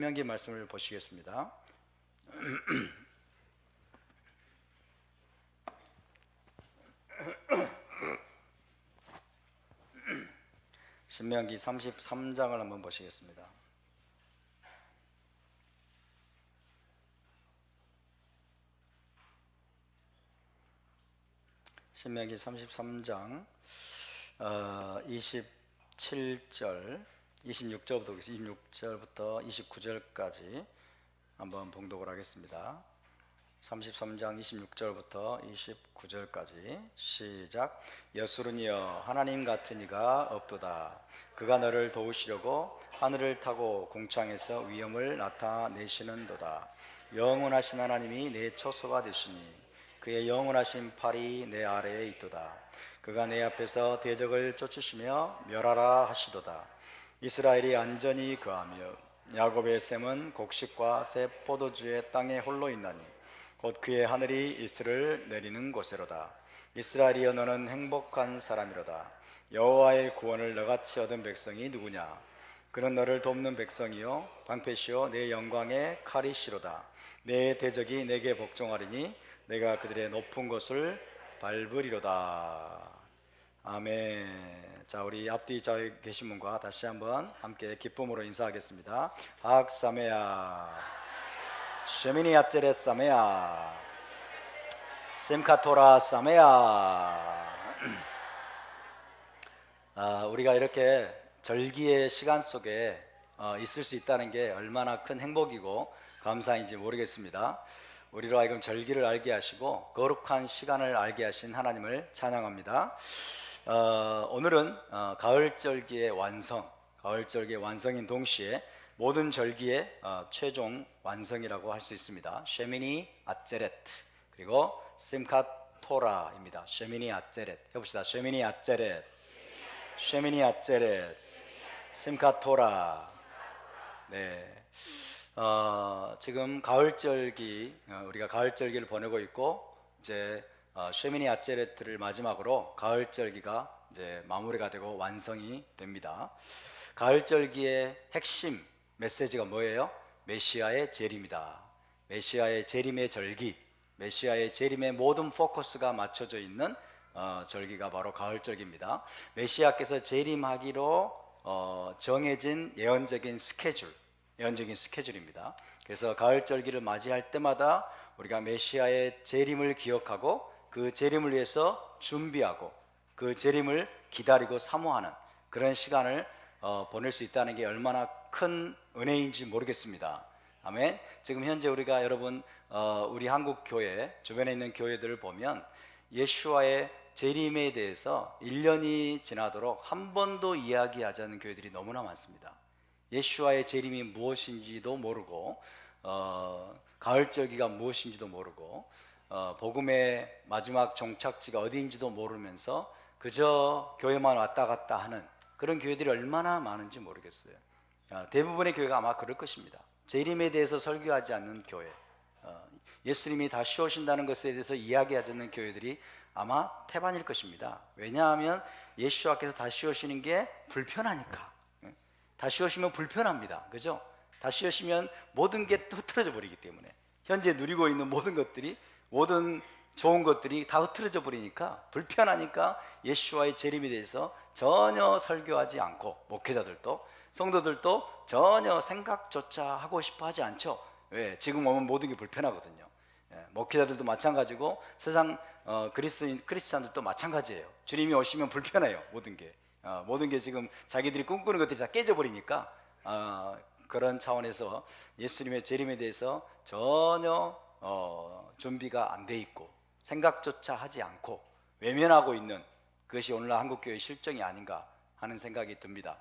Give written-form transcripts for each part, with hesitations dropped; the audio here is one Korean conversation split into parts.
신명기 말씀을 보시겠습니다. 신명기 33장을 한번 보시겠습니다. 신명기 33장 27절 26절부터 29절까지 한번 봉독을 하겠습니다. 33장 26절부터 29절까지 시작. 여수르니여 하나님 같은 이가 없도다. 그가 너를 도우시려고 하늘을 타고 공창에서 위엄을 나타내시는도다. 영원하신 하나님이 내 처소가 되시니 그의 영원하신 팔이 내 아래에 있도다. 그가 내 앞에서 대적을 쫓으시며 멸하라 하시도다. 이스라엘이 안전히 거하며 야곱의 샘은 곡식과 새 포도주의 땅에 홀로 있나니 곧 그의 하늘이 이슬을 내리는 곳이로다. 이스라엘이여 너는 행복한 사람이로다. 여호와의 구원을 너같이 얻은 백성이 누구냐? 그는 너를 돕는 백성이요 방패시요 내 영광의 칼이시로다. 내 대적이 내게 복종하리니 내가 그들의 높은 곳을 밟으리로다. 아멘. 자, 우리 앞뒤 좌우에 계신 분과 다시 한번 함께 기쁨으로 인사하겠습니다. 학사메야 쉐미니 아테레 사메야 심카토라 사메야. 우리가 이렇게 절기의 시간 속에 있을 수 있다는 게 얼마나 큰 행복이고 감사인지 모르겠습니다. 우리로 하여금 절기를 알게 하시고 거룩한 시간을 알게 하신 하나님을 찬양합니다. 오늘은 가을절기의 완성인 동시에 모든 절기의 최종 완성이라고 할 수 있습니다. 쉐미니 아체렛 그리고 심캇 토라입니다. 쉐미니 아체렛 해봅시다. 쉐미니 아체렛, 쉐미니 아체렛, 심캇 토라. 네. 지금 가을절기, 우리가 가을절기를 보내고 있고 이제 쉐미니 아체렛을 마지막으로 가을절기가 이제 마무리가 되고 완성이 됩니다. 가을절기의 핵심 메시지가 뭐예요? 메시아의 재림이다. 메시아의 재림의 절기, 메시아의 재림의 모든 포커스가 맞춰져 있는 절기가 바로 가을절기입니다. 메시아께서 재림하기로 정해진 예언적인 스케줄입니다. 그래서 가을절기를 맞이할 때마다 우리가 메시아의 재림을 기억하고 그 재림을 위해서 준비하고 그 재림을 기다리고 사모하는 그런 시간을 보낼 수 있다는 게 얼마나 큰 은혜인지 모르겠습니다. 아멘. 지금 현재 우리가 여러분 우리 한국 교회 주변에 있는 교회들을 보면 예수와의 재림에 대해서 1년이 지나도록 한 번도 이야기하지 않는 교회들이 너무나 많습니다. 예수와의 재림이 무엇인지도 모르고 가을절기가 무엇인지도 모르고 복음의 마지막 종착지가 어디인지도 모르면서 그저 교회만 왔다 갔다 하는 그런 교회들이 얼마나 많은지 모르겠어요. 대부분의 교회가 아마 그럴 것입니다. 재림에 대해서 설교하지 않는 교회, 예수님이 다시 오신다는 것에 대해서 이야기하지 않는 교회들이 아마 태반일 것입니다. 왜냐하면 예수와께서 다시 오시는 게 불편하니까. 다시 오시면 불편합니다. 그죠? 다시 오시면 모든 게 흐트러져 버리기 때문에 현재 누리고 있는 모든 것들이, 모든 좋은 것들이 다 흐트러져 버리니까 불편하니까 예수와의 재림에 대해서 전혀 설교하지 않고, 목회자들도 성도들도 전혀 생각조차 하고 싶어 하지 않죠. 왜? 지금 오면 모든 게 불편하거든요. 목회자들도 마찬가지고 세상 크리스찬들도 마찬가지예요. 주님이 오시면 불편해요. 모든 게 지금 자기들이 꿈꾸는 것들이 다 깨져버리니까 그런 차원에서 예수님의 재림에 대해서 전혀 준비가 안 돼 있고 생각조차 하지 않고 외면하고 있는 그것이 오늘날 한국교회의 실정이 아닌가 하는 생각이 듭니다.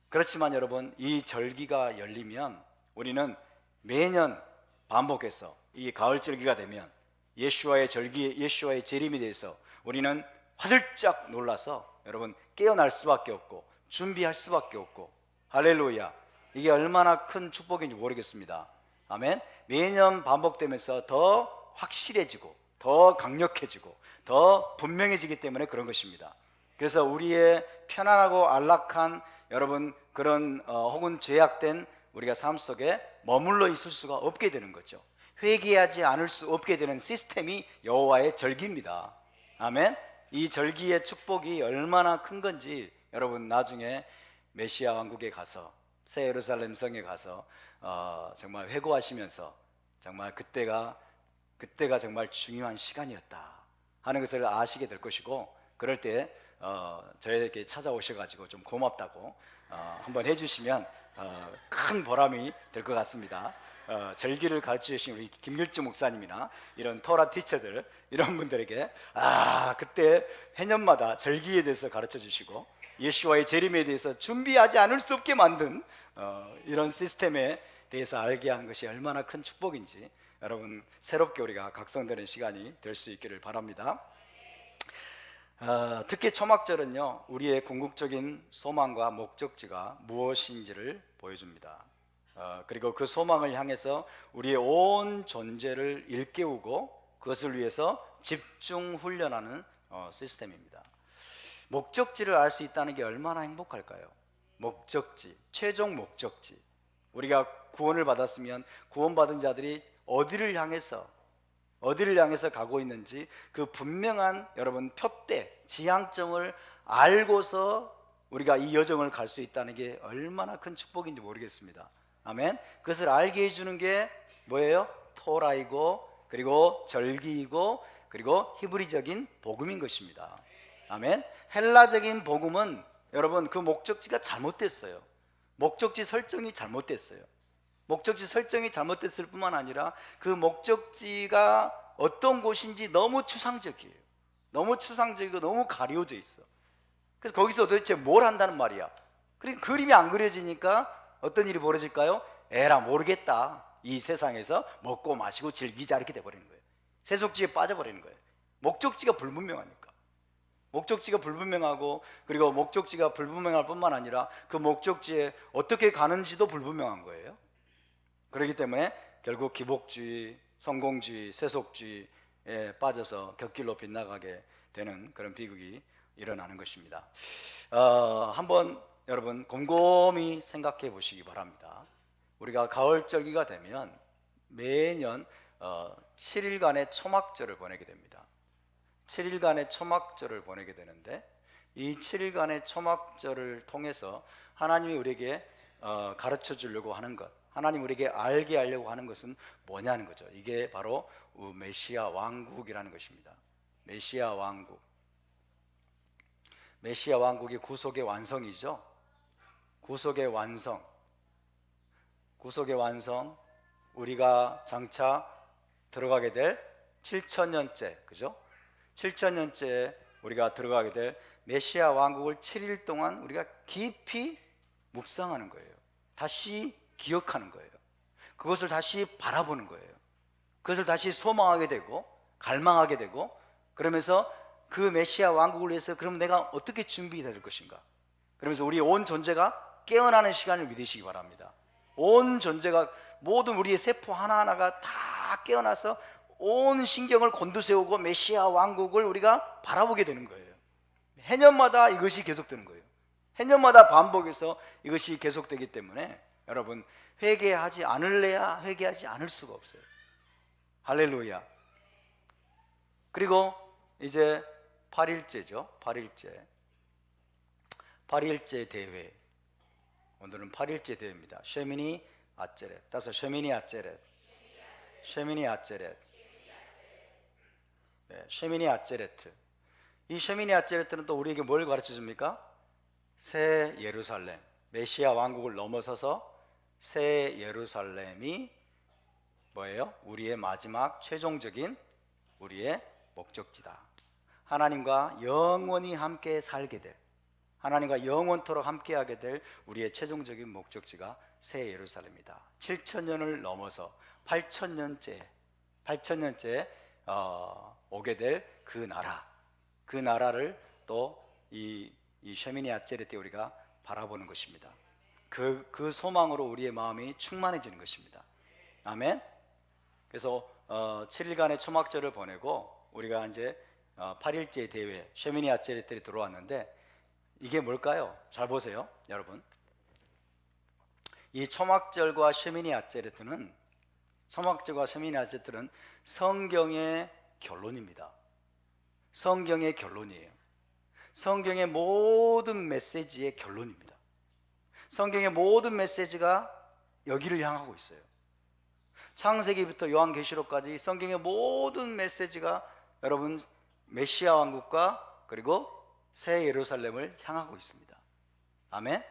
그렇지만 여러분, 이 절기가 열리면 우리는 매년 반복해서 이 가을절기가 되면 예수와의 재림에 대해서 우리는 화들짝 놀라서 여러분 깨어날 수밖에 없고 준비할 수밖에 없고, 할렐루야, 이게 얼마나 큰 축복인지 모르겠습니다. 아멘. 매년 반복되면서 더 확실해지고 더 강력해지고 더 분명해지기 때문에 그런 것입니다. 그래서 우리의 편안하고 안락한 여러분 그런 혹은 죄악된 우리가 삶 속에 머물러 있을 수가 없게 되는 거죠. 회개하지 않을 수 없게 되는 시스템이 여호와의 절기입니다. 아멘. 이 절기의 축복이 얼마나 큰 건지 여러분 나중에 메시아 왕국에 가서 새 예루살렘 성에 가서 정말 회고하시면서 정말 그때가 정말 중요한 시간이었다 하는 것을 아시게 될 것이고, 그럴 때 저에게 찾아오셔가지고 좀 고맙다고 한번 해주시면 큰 보람이 될 것 같습니다. 절기를 가르쳐 주신 우리 김길주 목사님이나 이런 토라 티처들, 이런 분들에게 그때 해년마다 절기에 대해서 가르쳐 주시고 예수와의 재림에 대해서 준비하지 않을 수 없게 만든 이런 시스템에 대해서 알게 하는 것이 얼마나 큰 축복인지 여러분 새롭게 우리가 각성되는 시간이 될 수 있기를 바랍니다. 특히 초막절은요, 우리의 궁극적인 소망과 목적지가 무엇인지를 보여줍니다. 그리고 그 소망을 향해서 우리의 온 존재를 일깨우고 그것을 위해서 집중 훈련하는 시스템입니다. 목적지를 알 수 있다는 게 얼마나 행복할까요? 목적지, 최종 목적지. 우리가 구원을 받았으면 구원받은 자들이 어디를 향해서 가고 있는지 그 분명한 여러분 표대, 지향점을 알고서 우리가 이 여정을 갈 수 있다는 게 얼마나 큰 축복인지 모르겠습니다. 아멘. 그것을 알게 해주는 게 뭐예요? 토라이고, 그리고 절기이고, 그리고 히브리적인 복음인 것입니다. 아멘. 헬라적인 복음은 여러분 그 목적지가 잘못됐어요. 목적지 설정이 잘못됐어요. 목적지 설정이 잘못됐을 뿐만 아니라 그 목적지가 어떤 곳인지 너무 추상적이에요. 너무 추상적이고 너무 가려져 있어. 그래서 거기서 도대체 뭘 한다는 말이야. 그림이 안 그려지니까 어떤 일이 벌어질까요? 에라 모르겠다. 이 세상에서 먹고 마시고 즐기자 이렇게 돼버리는 거예요. 세속지에 빠져버리는 거예요. 목적지가 불분명하니까. 목적지가 불분명하고, 그리고 목적지가 불분명할 뿐만 아니라 그 목적지에 어떻게 가는지도 불분명한 거예요. 그렇기 때문에 결국 기복주의, 성공주의, 세속주의에 빠져서 곁길로 빗나가게 되는 그런 비극이 일어나는 것입니다. 한번 여러분 곰곰이 생각해 보시기 바랍니다. 우리가 가을절기가 되면 매년 7일간의 초막절을 보내게 됩니다. 7일간의 초막절을 보내게 되는데, 이 7일간의 초막절을 통해서 하나님이 우리에게 가르쳐 주려고 하는 것, 하나님 우리에게 알게 하려고 하는 것은 뭐냐는 거죠. 이게 바로 메시아 왕국이라는 것입니다. 메시아 왕국. 메시아 왕국이 구속의 완성이죠. 구속의 완성. 구속의 완성. 우리가 장차 들어가게 될 7천년째, 그죠? 7천년째에 우리가 들어가게 될 메시아 왕국을 7일 동안 우리가 깊이 묵상하는 거예요. 다시 기억하는 거예요. 그것을 다시 바라보는 거예요. 그것을 다시 소망하게 되고 갈망하게 되고, 그러면서 그 메시아 왕국을 위해서 그럼 내가 어떻게 준비될 것인가, 그러면서 우리 온 존재가 깨어나는 시간을 믿으시기 바랍니다. 온 존재가, 모든 우리의 세포 하나하나가 다 깨어나서 온 신경을 곤두세우고 메시아 왕국을 우리가 바라보게 되는 거예요. 해년마다 이것이 계속되는 거예요. 해년마다 반복해서 이것이 계속되기 때문에 여러분 회개하지 않을래야 회개하지 않을 수가 없어요. 할렐루야. 그리고 이제 8일째죠. 8일째 대회. 오늘은 8일째 대회입니다. 쉐미니 아체렛. 따라서 쉐미니 아체렛. 쉐미니 아체렛. 네, 쉐미니 아체레트. 이 쉐미니 아체레트는 또 우리에게 뭘 가르쳐 줍니까? 새 예루살렘, 메시아 왕국을 넘어서서 새 예루살렘이 뭐예요? 우리의 마지막 최종적인 우리의 목적지다. 하나님과 영원히 함께 살게 될, 하나님과 영원토록 함께하게 될 우리의 최종적인 목적지가 새 예루살렘이다. 7천년을 넘어서 8천년째 오게 될 그 나라, 그 나라를 또 이 쉐미니 아체레 때 우리가 바라보는 것입니다. 그 소망으로 우리의 마음이 충만해지는 것입니다. 아멘. 그래서 7일간의 초막절을 보내고 우리가 이제 8일째 대회 쉐미니 아체레 때 들어왔는데, 이게 뭘까요? 잘 보세요, 여러분. 이 초막절과 쉐미니 아체레트는 성경의 결론입니다. 성경의 결론이에요. 성경의 모든 메시지의 결론입니다. 성경의 모든 메시지가 여기를 향하고 있어요. 창세기부터 요한계시록까지 성경의 모든 메시지가 여러분 메시아 왕국과 그리고 새 예루살렘을 향하고 있습니다. 아멘.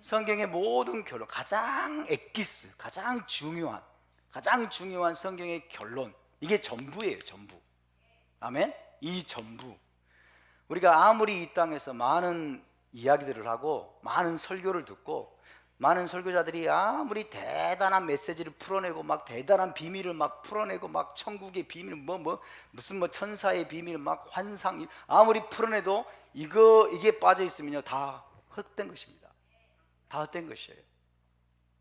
성경의 모든 결론, 가장 엑기스, 가장 중요한 성경의 결론, 이게 전부예요. 전부. 아멘. 이 전부. 우리가 아무리 이 땅에서 많은 이야기들을 하고 많은 설교를 듣고 많은 설교자들이 아무리 대단한 메시지를 풀어내고 막 대단한 비밀을 막 풀어내고 막 천국의 비밀 무슨 천사의 비밀 막 환상 아무리 풀어내도 이게 빠져 있으면요 다 헛된 것입니다. 다 헛된 것이에요.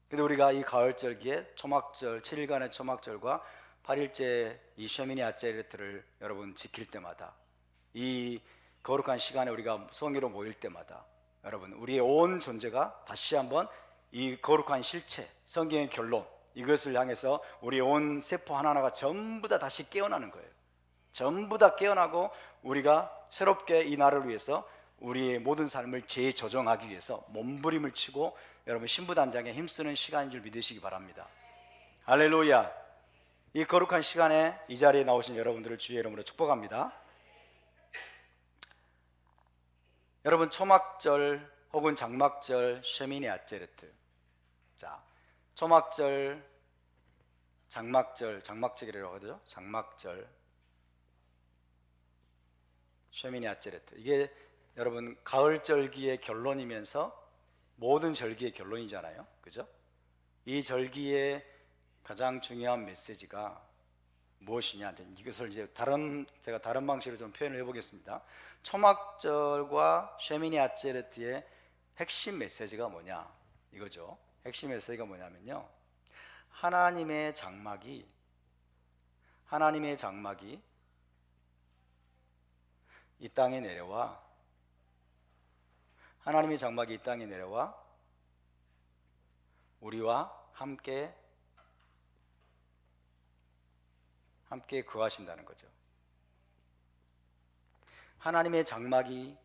근데 우리가 이 가을절기에 초막절 7일간의 초막절과 8일째 이 쉐미니 아체레트를 여러분 지킬 때마다 이 거룩한 시간에 우리가 성회로 모일 때마다 여러분 우리의 온 존재가 다시 한번 이 거룩한 실체, 성경의 결론 이것을 향해서 우리 온 세포 하나하나가 전부 다 다시 깨어나는 거예요. 전부 다 깨어나고 우리가 새롭게 이 날을 위해서 우리의 모든 삶을 재조정하기 위해서 몸부림을 치고 여러분 신부단장에 힘쓰는 시간인 줄 믿으시기 바랍니다. 할렐루야. 이 거룩한 시간에 이 자리에 나오신 여러분들을 주의 이름으로 축복합니다. 여러분 초막절 혹은 장막절 쉐미니 아체레트. 자, 초막절, 장막절이라고 하죠. 장막절, 쉐미니 아체레트. 이게 여러분 가을절기의 결론이면서 모든 절기의 결론이잖아요. 그죠? 이 절기의 가장 중요한 메시지가 무엇이냐? 이것을 이제 제가 다른 방식으로 좀 표현을 해보겠습니다. 초막절과 쉐미니 아체레트의 핵심 메시지가 뭐냐? 이거죠. 핵심 메시지가 뭐냐면요. 하나님의 장막이 이 땅에 내려와 우리와 함께 거하신다는 거죠. 하나님의 장막이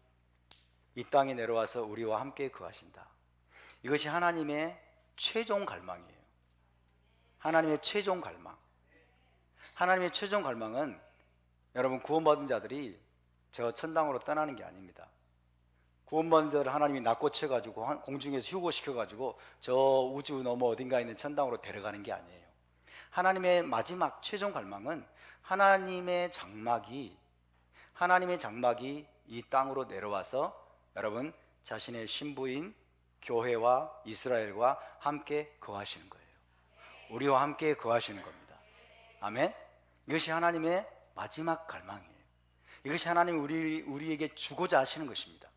이 땅에 내려와서 우리와 함께 거하신다. 이것이 하나님의 최종 갈망이에요. 하나님의 최종 갈망은 여러분 구원받은 자들이 저 천당으로 떠나는 게 아닙니다. 구원받은 자를 하나님이 낚고채가지고 공중에서 휴고시켜가지고 저 우주 너머 어딘가에 있는 천당으로 데려가는 게 아니에요. 하나님의 마지막 최종 갈망은 하나님의 장막이 이 땅으로 내려와서 여러분 자신의 신부인 교회와 이스라엘과 함께 거하시는 거예요. 우리와 함께 거하시는 겁니다. 아멘. 이것이 하나님의 마지막 갈망이에요. 이것이 하나님이 우리에게 주고자 하시는 것입니다.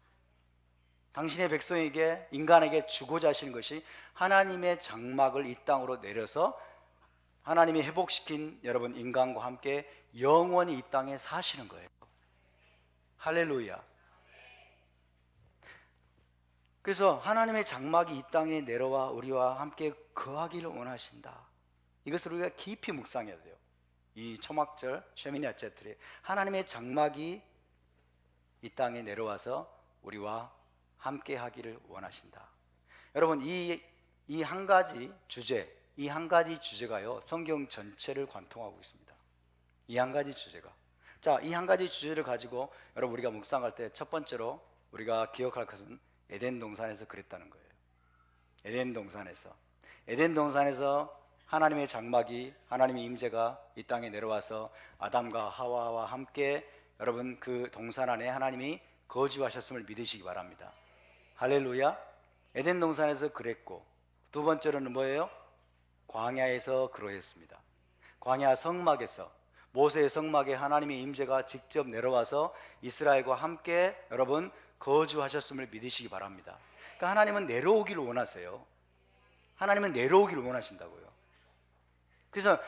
당신의 백성에게 인간에게 주고자 하시는 것이 하나님의 장막을 이 땅으로 내려서 하나님이 회복시킨 여러분 인간과 함께 영원히 이 땅에 사시는 거예요. 할렐루야. 그래서 하나님의 장막이 이 땅에 내려와 우리와 함께 거하기를 원하신다. 이것을 우리가 깊이 묵상해야 돼요. 이 초막절 쉐미니 아체레트 하나님의 장막이 이 땅에 내려와서 우리와 함께 하기를 원하신다. 여러분 이 한 가지 주제가요 성경 전체를 관통하고 있습니다. 이 한 가지 주제가. 자, 이 한 가지 주제를 가지고 여러분 우리가 묵상할 때 첫 번째로 우리가 기억할 것은 에덴 동산에서 그랬다는 거예요. 에덴 동산에서 하나님의 장막이 하나님의 임재가 이 땅에 내려와서 아담과 하와와 함께 여러분 그 동산 안에 하나님이 거주하셨음을 믿으시기 바랍니다. 할렐루야. 에덴 동산에서 그랬고 두 번째로는 뭐예요? 광야에서 그러했습니다. 광야 성막에서 모세의 성막에 하나님의 임재가 직접 내려와서 이스라엘과 함께 여러분 거주하셨음을 믿으시기 바랍니다. 그러니까 하나님은 내려오기를 원하세요. 하나님은 내려오기를 원하신다고요. 그래서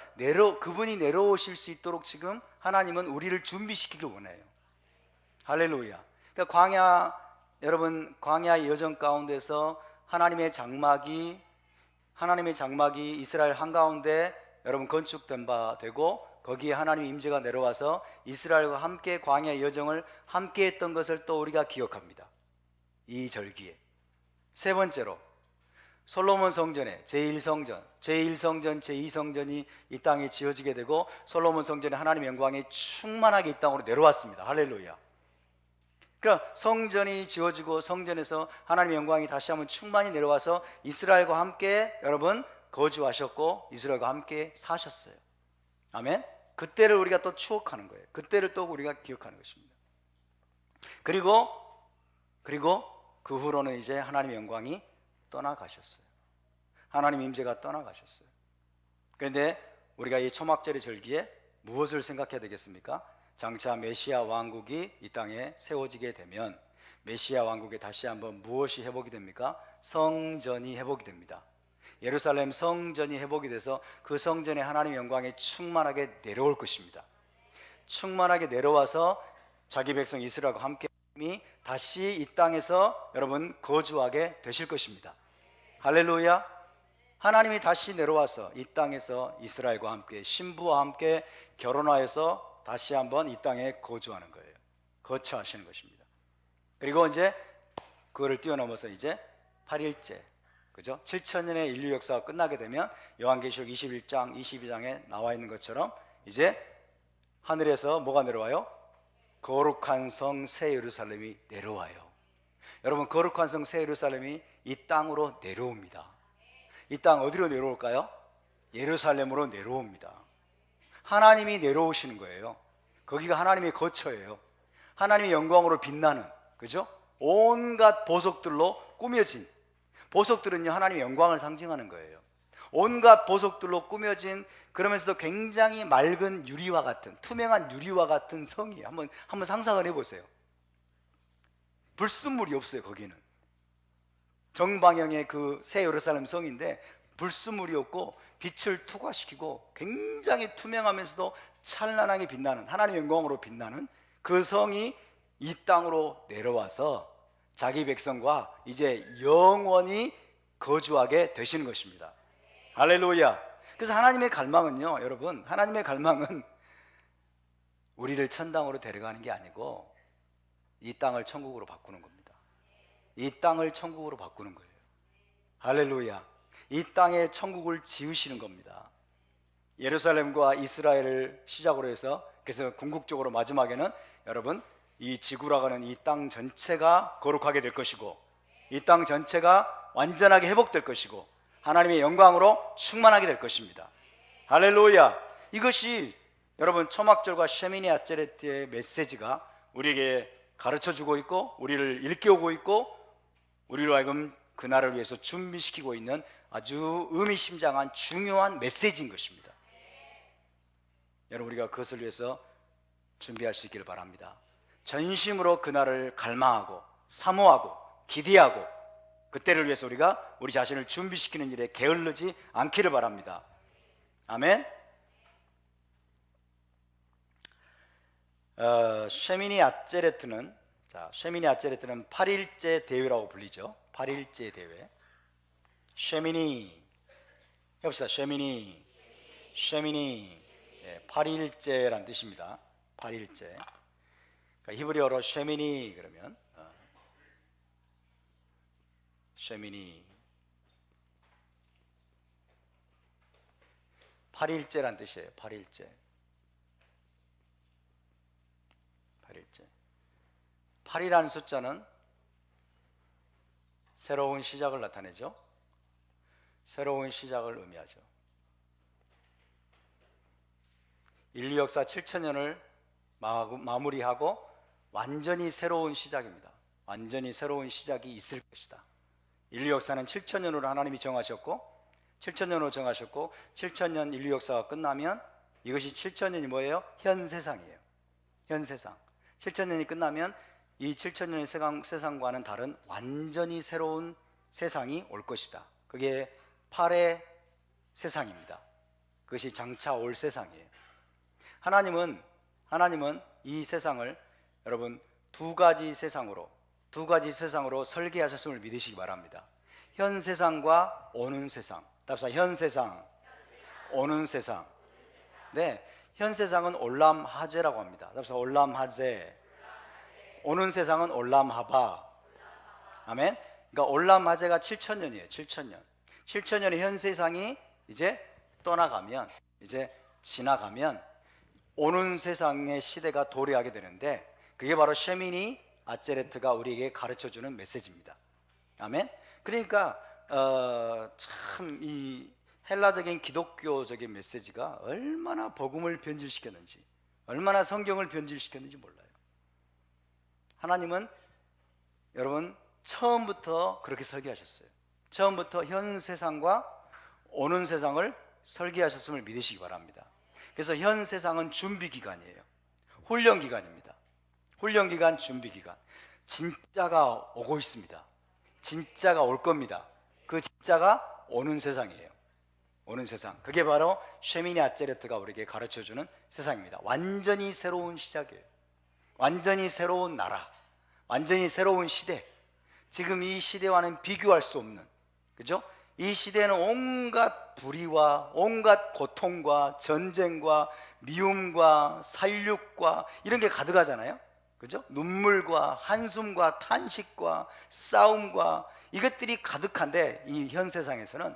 그분이 내려오실 수 있도록 지금 하나님은 우리를 준비시키길 원해요. 할렐루야. 그러니까 광야의 여정 가운데서 하나님의 장막이 하나님의 장막이 이스라엘 한가운데 여러분 건축된 바 되고, 거기에 하나님의 임재가 내려와서 이스라엘과 함께 광야의 여정을 함께 했던 것을 또 우리가 기억합니다, 이 절기에. 세 번째로 솔로몬 성전에 제1성전, 제2성전이 이 땅에 지어지게 되고, 솔로몬 성전에 하나님의 영광이 충만하게 이 땅으로 내려왔습니다. 할렐루야. 그러니까 성전이 지어지고 성전에서 하나님의 영광이 다시 한번 충만히 내려와서 이스라엘과 함께 여러분 거주하셨고 이스라엘과 함께 사셨어요. 아멘. 그때를 우리가 또 추억하는 거예요. 그때를 또 우리가 기억하는 것입니다. 그리고 그 후로는 이제 하나님의 영광이 떠나가셨어요. 하나님 임재가 떠나가셨어요. 그런데 우리가 이 초막절의 절기에 무엇을 생각해야 되겠습니까? 장차 메시아 왕국이 이 땅에 세워지게 되면 메시아 왕국에 다시 한번 무엇이 회복이 됩니까? 성전이 회복이 됩니다. 예루살렘 성전이 회복이 돼서 그 성전에 하나님의 영광이 충만하게 내려올 것입니다. 충만하게 내려와서 자기 백성 이스라엘과 함께 다시 이 땅에서 여러분 거주하게 되실 것입니다. 할렐루야. 하나님이 다시 내려와서 이 땅에서 이스라엘과 함께 신부와 함께 결혼하여서 다시 한번 이 땅에 거주하는 거예요. 거처하시는 것입니다. 그리고 이제 그거를 뛰어넘어서 이제 8일째, 그죠? 7천년의 인류 역사가 끝나게 되면 요한계시록 21장, 22장에 나와 있는 것처럼 이제 하늘에서 뭐가 내려와요? 거룩한 성 새 예루살렘이 내려와요. 여러분, 거룩한 성 새 예루살렘이 이 땅으로 내려옵니다. 이 땅 어디로 내려올까요? 예루살렘으로 내려옵니다. 하나님이 내려오시는 거예요. 거기가 하나님의 거처예요. 하나님의 영광으로 빛나는, 그죠? 온갖 보석들로 꾸며진, 보석들은요 하나님의 영광을 상징하는 거예요. 온갖 보석들로 꾸며진, 그러면서도 굉장히 맑은 유리와 같은, 투명한 유리와 같은 성이에요. 한번 상상을 해보세요. 불순물이 없어요. 거기는 정방형의 그 새 예루살렘 성인데 불순물이 없고 빛을 투과시키고 굉장히 투명하면서도 찬란하게 빛나는, 하나님의 영광으로 빛나는 그 성이 이 땅으로 내려와서 자기 백성과 이제 영원히 거주하게 되시는 것입니다. 할렐루야. 그래서 하나님의 갈망은요, 여러분, 하나님의 갈망은 우리를 천당으로 데려가는 게 아니고 이 땅을 천국으로 바꾸는 겁니다. 이 땅을 천국으로 바꾸는 거예요. 할렐루야. 이 땅에 천국을 지으시는 겁니다. 예루살렘과 이스라엘을 시작으로 해서, 그래서 궁극적으로 마지막에는 여러분 이 지구라고 하는 이 땅 전체가 거룩하게 될 것이고, 이 땅 전체가 완전하게 회복될 것이고, 하나님의 영광으로 충만하게 될 것입니다. 할렐루야. 이것이 여러분 초막절과 쉐미니 아체레트의 메시지가 우리에게 가르쳐주고 있고, 우리를 일깨우고 있고, 우리로 하여금 그날을 위해서 준비시키고 있는 아주 의미심장한 중요한 메시지인 것입니다. 여러분, 우리가 그것을 위해서 준비할 수 있기를 바랍니다. 전심으로 그날을 갈망하고 사모하고 기대하고 그때를 위해서 우리가 우리 자신을 준비시키는 일에 게을르지 않기를 바랍니다. 아멘. 쉐미니 아체레트는 8일째 대회라고 불리죠. 8일째 대회. 쉐미니 해봅시다. 쉐미니 8일째란 뜻입니다. 8일째. 그러니까 히브리어로 쉐미니 그러면 쉐미니 8일째란 뜻이에요. 8일째. 8이라는 숫자는 새로운 시작을 나타내죠. 새로운 시작을 의미하죠. 인류 역사 7천년을 마무리하고 완전히 새로운 시작입니다. 완전히 새로운 시작이 있을 것이다. 인류 역사는 7천년으로 하나님이 정하셨고 7천년 인류 역사가 끝나면 이것이 7천년이 뭐예요? 현 세상이에요. 현 세상. 7천년이 끝나면 이 7천년의 세상과는 다른 완전히 새로운 세상이 올 것이다. 그게 8의 세상입니다. 그것이 장차 올 세상이에요. 하나님은 이 세상을 여러분 두 가지 세상으로 설계하셨음을 믿으시기 바랍니다. 현 세상과 오는 세상. 답사 현 세상, 오는 세상. 네, 현 세상은 올람 하제라고 합니다. 답사 올람 하제. 오는 세상은 올람 하바. 아멘. 그러니까 올람 하제가 7,000년이에요. 7,000년. 7,000년의 현 세상이 이제 떠나가면, 이제 지나가면 오는 세상의 시대가 도래하게 되는데, 그게 바로 쉐미니 아체레트가 우리에게 가르쳐주는 메시지입니다. 아멘. 그러니까 참 이 헬라적인 기독교적인 메시지가 얼마나 복음을 변질시켰는지, 얼마나 성경을 변질시켰는지 몰라요. 하나님은 여러분 처음부터 그렇게 설계하셨어요. 처음부터 현 세상과 오는 세상을 설계하셨음을 믿으시기 바랍니다. 그래서 현 세상은 준비 기간이에요. 훈련 기간입니다. 훈련 기간, 준비 기간. 진짜가 오고 있습니다. 진짜가 올 겁니다. 그 진짜가 오는 세상이에요. 오는 세상. 그게 바로 쉐미니 아체레트가 우리에게 가르쳐주는 세상입니다. 완전히 새로운 시작이에요. 완전히 새로운 나라, 완전히 새로운 시대. 지금 이 시대와는 비교할 수 없는, 그죠? 이 시대는 온갖 불의와 온갖 고통과 전쟁과 미움과 살육과 이런 게 가득하잖아요. 그죠? 눈물과 한숨과 탄식과 싸움과 이것들이 가득한데, 이 현 세상에서는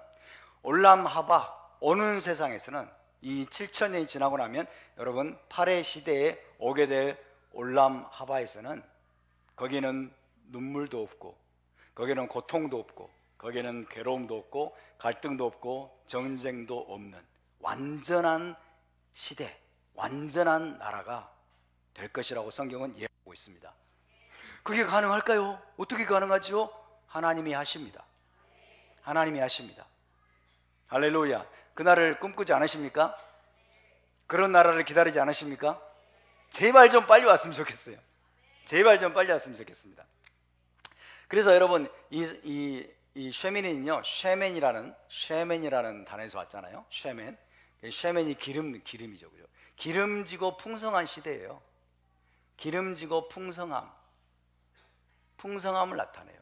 올람 하바, 오는 세상에서는 이 7,000년이 지나고 나면 여러분 8의 시대에 오게 될 올람 하바에서는 거기는 눈물도 없고, 거기는 고통도 없고, 거기는 괴로움도 없고, 갈등도 없고, 전쟁도 없는 완전한 시대, 완전한 나라가 될 것이라고 성경은 예언하고 있습니다. 그게 가능할까요? 어떻게 가능하죠? 하나님이 하십니다. 하나님이 하십니다. 할렐루야. 그날을 꿈꾸지 않으십니까? 그런 나라를 기다리지 않으십니까? 제발 좀 빨리 왔으면 좋겠어요. 제발 좀 빨리 왔으면 좋겠습니다. 그래서 여러분 이 쉐멘은요, 쉐멘이라는 단어에서 왔잖아요. 쉐멘. 쉐멘이 기름이죠, 그죠? 기름지고 풍성한 시대예요. 기름지고 풍성함을 나타내요.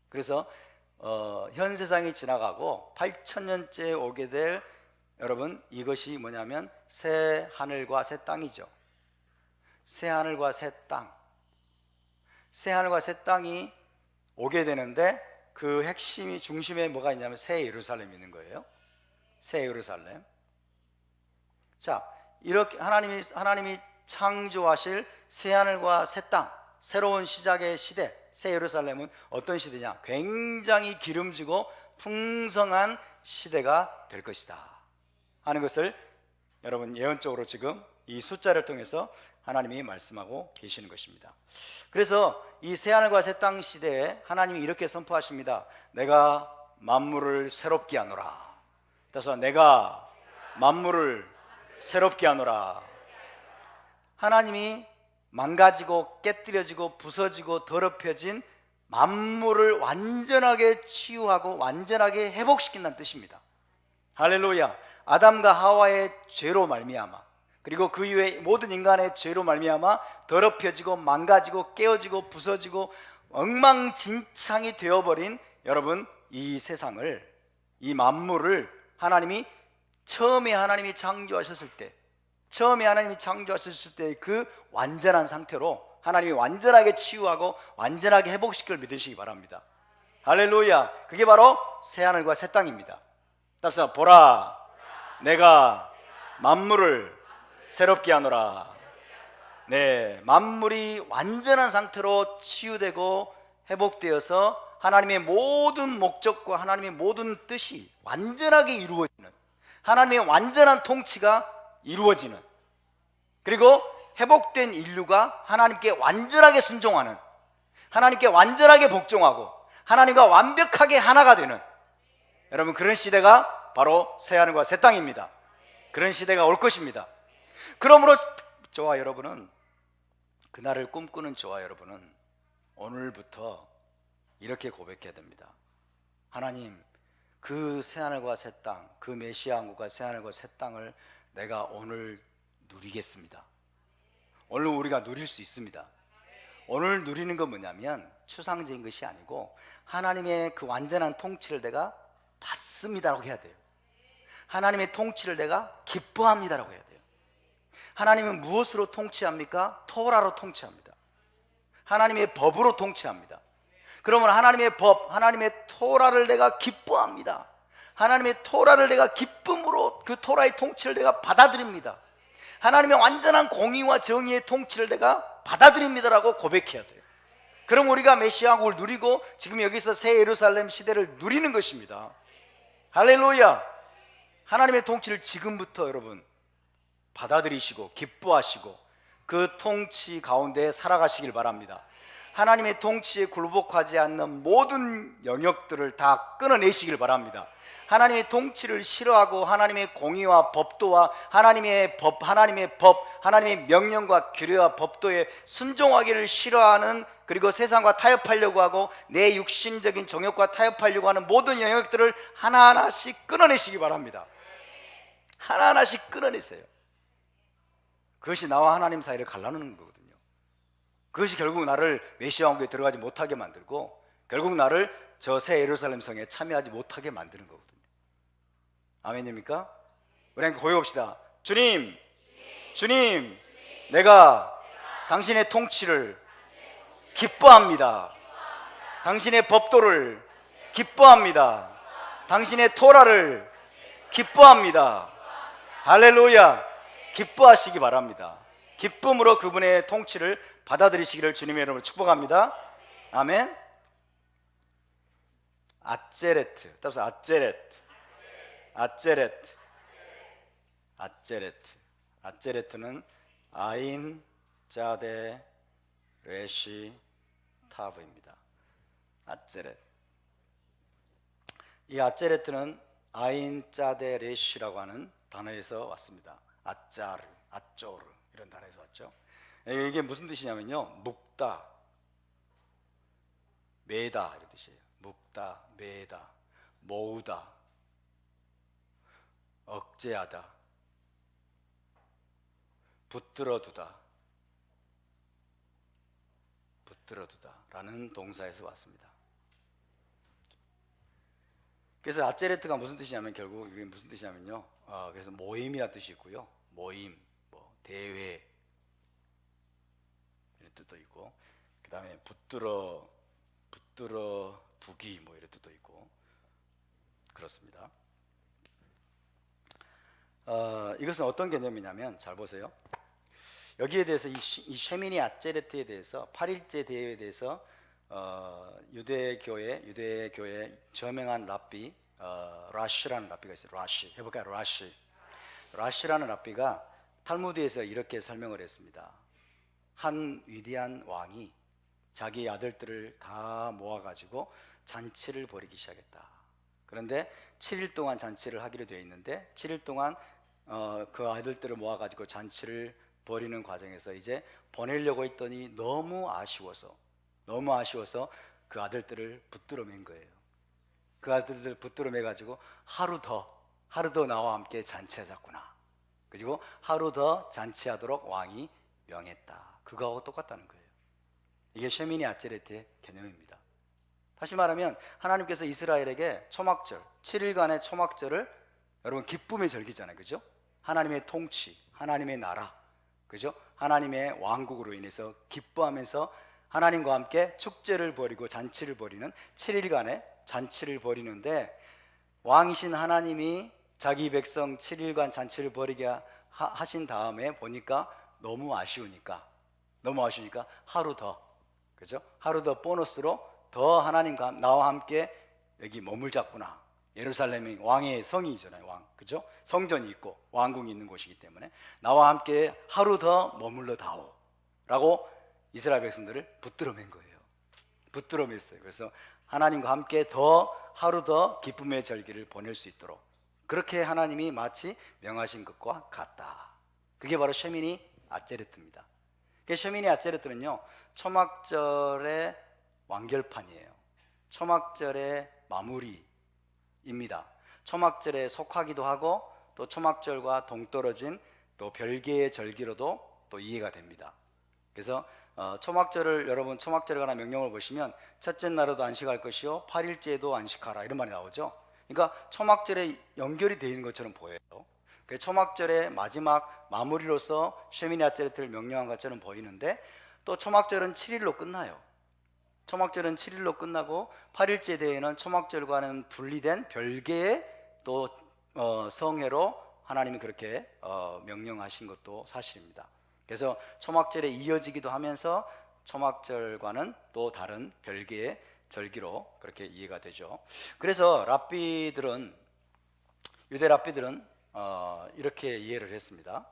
그래서 현 세상이 지나가고 8,000년째 오게 될 여러분, 이것이 뭐냐면 새 하늘과 새 땅이죠. 새 하늘과 새 땅. 새 하늘과 새 땅이 오게 되는데, 그 핵심이, 중심에 뭐가 있냐면 새 예루살렘이 있는 거예요. 새 예루살렘. 자, 이렇게 하나님이 창조하실 새 하늘과 새 땅, 새로운 시작의 시대, 새 예루살렘은 어떤 시대냐? 굉장히 기름지고 풍성한 시대가 될 것이다 하는 것을 여러분 예언적으로 지금 이 숫자를 통해서 하나님이 말씀하고 계시는 것입니다. 그래서 이 새하늘과 새 땅 시대에 하나님이 이렇게 선포하십니다. 내가 만물을 새롭게 하노라. 그래서 내가 만물을 새롭게 하노라. 하나님이 망가지고 깨뜨려지고 부서지고 더럽혀진 만물을 완전하게 치유하고 완전하게 회복시킨다는 뜻입니다. 할렐루야. 아담과 하와의 죄로 말미암아, 그리고 그 이후에 모든 인간의 죄로 말미암아 더럽혀지고 망가지고 깨어지고 부서지고 엉망진창이 되어버린 여러분, 이 세상을, 이 만물을 처음에 하나님이 창조하셨을 때 그 완전한 상태로 하나님이 완전하게 치유하고 완전하게 회복시킬 믿으시기 바랍니다. 할렐루야. 그게 바로 새하늘과 새 땅입니다. 따라서 보라, 내가 만물을 새롭게 하노라. 네, 만물이 완전한 상태로 치유되고 회복되어서 하나님의 모든 목적과 하나님의 모든 뜻이 완전하게 이루어지는, 하나님의 완전한 통치가 이루어지는, 그리고 회복된 인류가 하나님께 완전하게 순종하는, 하나님께 완전하게 복종하고 하나님과 완벽하게 하나가 되는, 여러분, 그런 시대가 바로 새하늘과 새 땅입니다. 그런 시대가 올 것입니다. 그러므로 저와 여러분은, 그날을 꿈꾸는 저와 여러분은 오늘부터 이렇게 고백해야 됩니다. 하나님, 그 새하늘과 새 땅, 그 메시아 왕국과 새하늘과 새 땅을 내가 오늘 누리겠습니다. 오늘 우리가 누릴 수 있습니다. 오늘 누리는 건 뭐냐면 추상적인 것이 아니고 하나님의 그 완전한 통치를 내가 받습니다라고 해야 돼요. 하나님의 통치를 내가 기뻐합니다라고 해야 돼요. 하나님은 무엇으로 통치합니까? 토라로 통치합니다. 하나님의 법으로 통치합니다. 그러면 하나님의 법, 하나님의 토라를 내가 기뻐합니다. 하나님의 토라를 내가 기쁨으로 그 토라의 통치를 내가 받아들입니다. 하나님의 완전한 공의와 정의의 통치를 내가 받아들입니다라고 고백해야 돼요. 그럼 우리가 메시아국을 누리고 지금 여기서 새 예루살렘 시대를 누리는 것입니다. 할렐루야. 하나님의 통치를 지금부터 여러분 받아들이시고 기뻐하시고 그 통치 가운데 살아가시길 바랍니다. 하나님의 통치에 굴복하지 않는 모든 영역들을 다 끊어내시길 바랍니다. 하나님의 통치를 싫어하고 하나님의 공의와 법도와 하나님의 명령과 규례와 법도에 순종하기를 싫어하는, 그리고 세상과 타협하려고 하고 내 육신적인 정욕과 타협하려고 하는 모든 영역들을 하나하나씩 끊어내시기 바랍니다. 하나하나씩 끊어내세요. 그것이 나와 하나님 사이를 갈라놓는 거거든요. 그것이 결국 나를 메시아 왕국에 들어가지 못하게 만들고 결국 나를 저 새 예루살렘 성에 참여하지 못하게 만드는 거거든요. 아멘입니까? 우리 함께 고백합시다. 주님, 내가 당신의 통치를 기뻐합니다. 당신의 법도를 기뻐합니다. 당신의 토라를 기뻐합니다. 할렐루야. 기뻐하시기 바랍니다. 기쁨으로 그분의 통치를 받아들이시기를 주님의 이름으로 축복합니다. 아멘. 아제레트. 따라서 아제레트는 아인 자데 레시 타브입니다. 아제렛. 이 아제레트는 아인 자데 레시라고 하는 단어에서 왔습니다. 아짜르, 아쪼르 이런 단어에서 왔죠. 이게 무슨 뜻이냐면요, 묵다, 매다 이런 뜻이에요. 묵다, 매다, 모으다, 억제하다, 붙들어두다 라는 동사에서 왔습니다. 그래서 아제레트가 무슨 뜻이냐면, 결국 이게 무슨 뜻이냐면요, 그래서 모임이라는 뜻이 있고요, 모임, 대회 이런 뜻도 있고, 그 다음에 붙들어 두기 이런 뜻도 있고 그렇습니다. 이것은 어떤 개념이냐면, 잘 보세요. 여기에 대해서 이 쉐미니 아제레트에 대해서 8일째 대회에 대해서 유대교회 저명한 랍비 라시라는 랍비가 있어요. 라시 해볼까요? 라시라는 랍비가 탈무드에서 이렇게 설명을 했습니다. 한 위대한 왕이 자기 아들들을 다 모아가지고 잔치를 벌이기 시작했다. 그런데 7일 동안 잔치를 하기로 되어 있는데 7일 동안 그 아들들을 모아가지고 잔치를 벌이는 과정에서 이제 보내려고 했더니 너무 아쉬워서 그 아들들을 붙들어 맨 거예요. 그 아들들을 붙들어 매가지고 하루 더 나와 함께 잔치하자꾸나, 그리고 하루 더 잔치하도록 왕이 명했다. 그거하고 똑같다는 거예요. 이게 쉐미니 아제레트의 개념입니다. 다시 말하면 하나님께서 이스라엘에게 초막절, 7일간의 초막절을, 여러분 기쁨의 절기잖아요, 그죠? 하나님의 통치, 하나님의 나라, 그죠? 하나님의 왕국으로 인해서 기뻐하면서 하나님과 함께 축제를 벌이고 잔치를 벌이는 7일간의 잔치를 벌이는데, 왕이신 하나님이 자기 백성 7일간 잔치를 벌이게 하신 다음에 보니까 너무 아쉬우니까 하루 더, 그죠? 하루 더 보너스로 더 하나님과 나와 함께 여기 머물자꾸나. 예루살렘이 왕의 성이잖아요, 왕, 그죠? 성전이 있고 왕궁이 있는 곳이기 때문에 나와 함께 하루 더 머물러 다오 라고 이스라엘 백성들을 붙들어 맨 거예요. 붙들어 맸어요. 그래서 하나님과 함께 하루 더 기쁨의 절기를 보낼 수 있도록 그렇게 하나님이 마치 명하신 것과 같다. 그게 바로 쉐미니 아제레트입니다. 쉐미니 아제레트는요, 초막절의 완결판이에요. 초막절의 마무리입니다. 초막절에 속하기도 하고 또 초막절과 동떨어진 또 별개의 절기로도 또 이해가 됩니다. 그래서 초막절을, 여러분 초막절에 관한 명령을 보시면 첫째 날에도 안식할 것이요 8일째에도 안식하라 이런 말이 나오죠. 그러니까 초막절에 연결이 되어 있는 것처럼 보여요. 그 초막절의 마지막 마무리로서 쉐미니 아체레트를 명령한 것처럼 보이는데, 또 초막절은 7일로 끝나요. 초막절은 7일로 끝나고 8일째 대회는 초막절과는 분리된 별개의 또 성회로 하나님이 그렇게 명령하신 것도 사실입니다. 그래서 초막절에 이어지기도 하면서 초막절과는 또 다른 별개의 절기로 그렇게 이해가 되죠. 그래서 유대 랍비들은 이렇게 이해를 했습니다.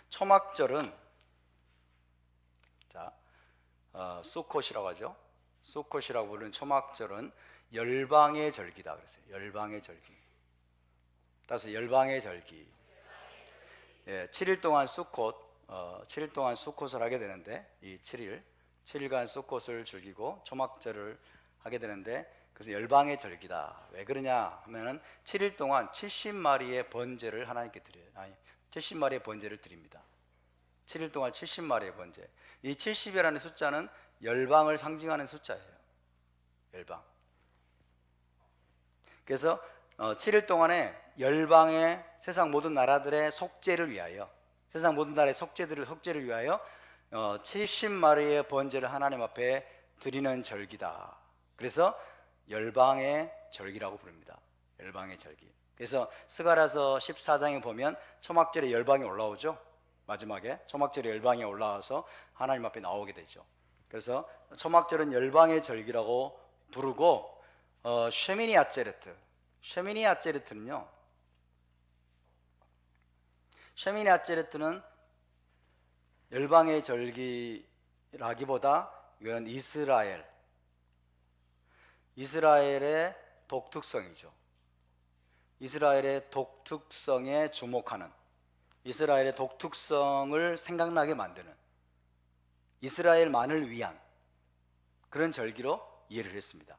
초막절은 수콧이라고 하죠. 수콧이라고 부르는 초막절은 열방의 절기다 그랬어요. 열방의 절기. 따라서 열방의 절기. 7일 동안 수콧, 7일 동안 수콧을 하게 되는데, 이 7일간 수콧을 즐기고 초막절을 하게 되는데, 그래서 열방의 절기다. 왜 그러냐 하면은 7일 동안 70마리의 번제를 하나님께 드려요. 70마리의 번제를 드립니다. 7일 동안 70마리의 번제. 이 70이라는 숫자는 열방을 상징하는 숫자예요. 열방. 그래서 7일 동안에 열방의 세상 모든 나라들의 속죄를 위하여, 세상 모든 나라의 속죄를 위하여 70마리의 번제를 하나님 앞에 드리는 절기다. 그래서 열방의 절기라고 부릅니다. 열방의 절기. 그래서 스가랴서 14장에 보면 초막절에 열방이 올라오죠. 마지막에 초막절에 열방이 올라와서 하나님 앞에 나오게 되죠. 그래서 초막절은 열방의 절기라고 부르고, 쉐미니 아체레트는요, 쉐미니 아체레트는 열방의 절기라기보다 이건 이스라엘의 독특성이죠. 이스라엘의 독특성에 주목하는, 이스라엘의 독특성을 생각나게 만드는, 이스라엘만을 위한 그런 절기로 이해를 했습니다.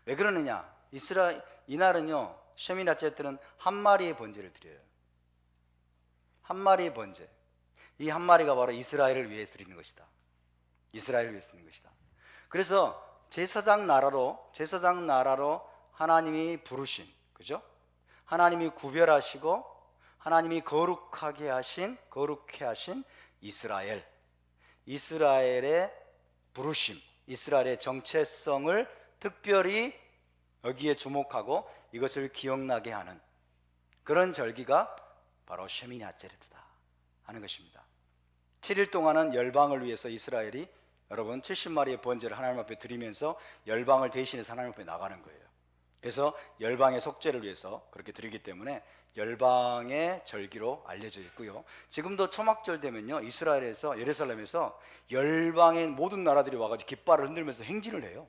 왜 그러느냐? 이날은요, 쉐미니 아체레트는 한 마리의 번제를 드려요. 한 마리의 번제. 이 한 마리가 바로 이스라엘을 위해 드리는 것이다. 이스라엘을 위해서 드리는 것이다. 그래서 제사장 나라로 하나님이 부르신, 그죠? 하나님이 구별하시고 하나님이 거룩해 하신 이스라엘의 부르심, 이스라엘의 정체성을 특별히 여기에 주목하고 이것을 기억나게 하는 그런 절기가 바로 쉐미니 아체레트다 하는 것입니다. 7일 동안은 열방을 위해서 이스라엘이 여러분 70마리의 번제를 하나님 앞에 드리면서 열방을 대신해서 하나님 앞에 나가는 거예요. 그래서 열방의 속죄를 위해서 그렇게 드리기 때문에 열방의 절기로 알려져 있고요. 지금도 초막절 되면요, 이스라엘에서, 예루살렘에서 열방의 모든 나라들이 와가지고 깃발을 흔들면서 행진을 해요.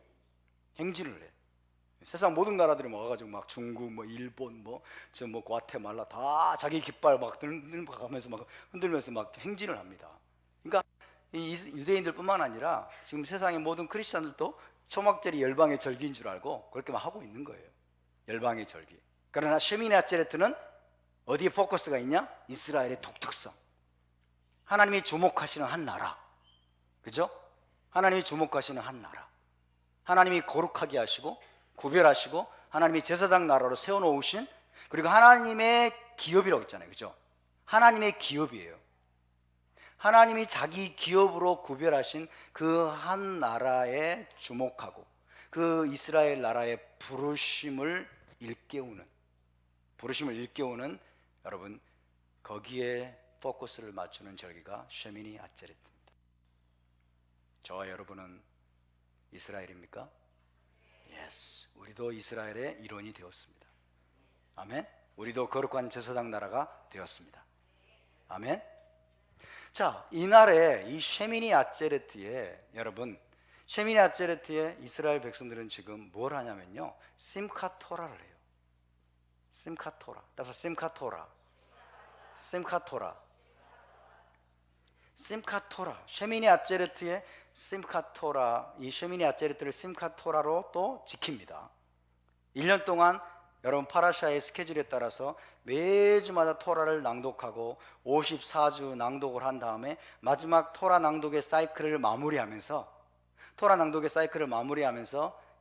세상 모든 나라들이 와가지고 막 중국, 일본, 과테말라 다 자기 깃발 막 흔들면서 막 흔들면서 막 행진을 합니다. 그러니까 이 유대인들뿐만 아니라 지금 세상의 모든 크리스천들도 초막절이 열방의 절기인 줄 알고 그렇게 막 하고 있는 거예요. 열방의 절기. 그러나 쉐미니 아체레트는 어디에 포커스가 있냐? 이스라엘의 독특성. 하나님이 주목하시는 한 나라. 그죠? 하나님이 주목하시는 한 나라. 하나님이 거룩하게 하시고 구별하시고 하나님이 제사장 나라로 세워놓으신, 그리고 하나님의 기업이라고 했잖아요. 그죠? 하나님의 기업이에요. 하나님이 자기 기업으로 구별하신 그 한 나라에 주목하고 그 이스라엘 나라의 부르심을 일깨우는 여러분, 거기에 포커스를 맞추는 절기가 쉐미니 아체레트입니다. 저와 여러분은 이스라엘입니까? 예스. 우리도 이스라엘의 일원이 되었습니다. 아멘. 우리도 거룩한 제사장 나라가 되었습니다. 아멘. 자, 이날에 이 쉐미니 아체레트에 여러분, 쉐미니 아체레트에 이스라엘 백성들은 지금 뭘 하냐면요, 심카토라를 해요. 심카토라. 따라서 심카토라. 쉐미니 아체레트의 심카토라. 이 쉐미니 아체레트를 심카토라로 또 지킵니다. 1년 동안 여러분 파라샤의 스케줄에 따라서 매주마다 토라를 낭독하고 54주 낭독을 한 다음에 마지막 토라 낭독의 사이클을 마무리하면서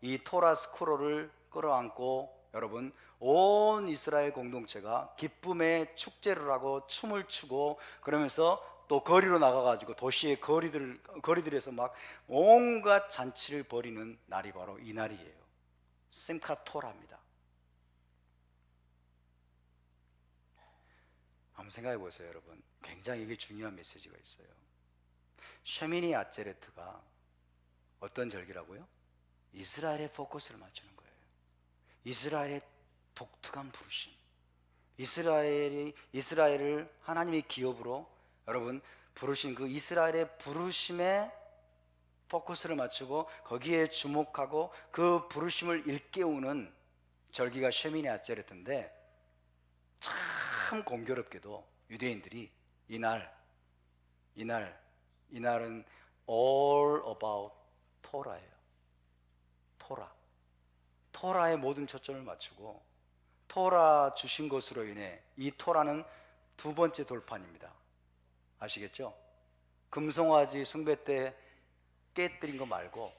이 토라 스크롤을 끌어안고 여러분 온 이스라엘 공동체가 기쁨의 축제를 하고 춤을 추고 그러면서 또 거리로 나가가지고 도시의 거리들에서 막 온갖 잔치를 벌이는 날이 바로 이 날이에요. 심카 토라입니다. 한번 생각해 보세요, 여러분. 굉장히 이게 중요한 메시지가 있어요. 쉐미니 아체레트가 어떤 절기라고요? 이스라엘의 포커스를 맞추는 거예요. 이스라엘의 독특한 부르심. 이스라엘을 하나님의 기업으로 여러분 부르신 그 이스라엘의 부르심에 포커스를 맞추고 거기에 주목하고 그 부르심을 일깨우는 절기가 쉐미니 아체레트인데, 참 공교롭게도 유대인들이 이날은 all about 토라예요. 토라에 모든 초점을 맞추고 토라 주신 것으로 인해 이 토라는 두 번째 돌판입니다. 아시겠죠? 금송아지 숭배 때 깨뜨린 거 말고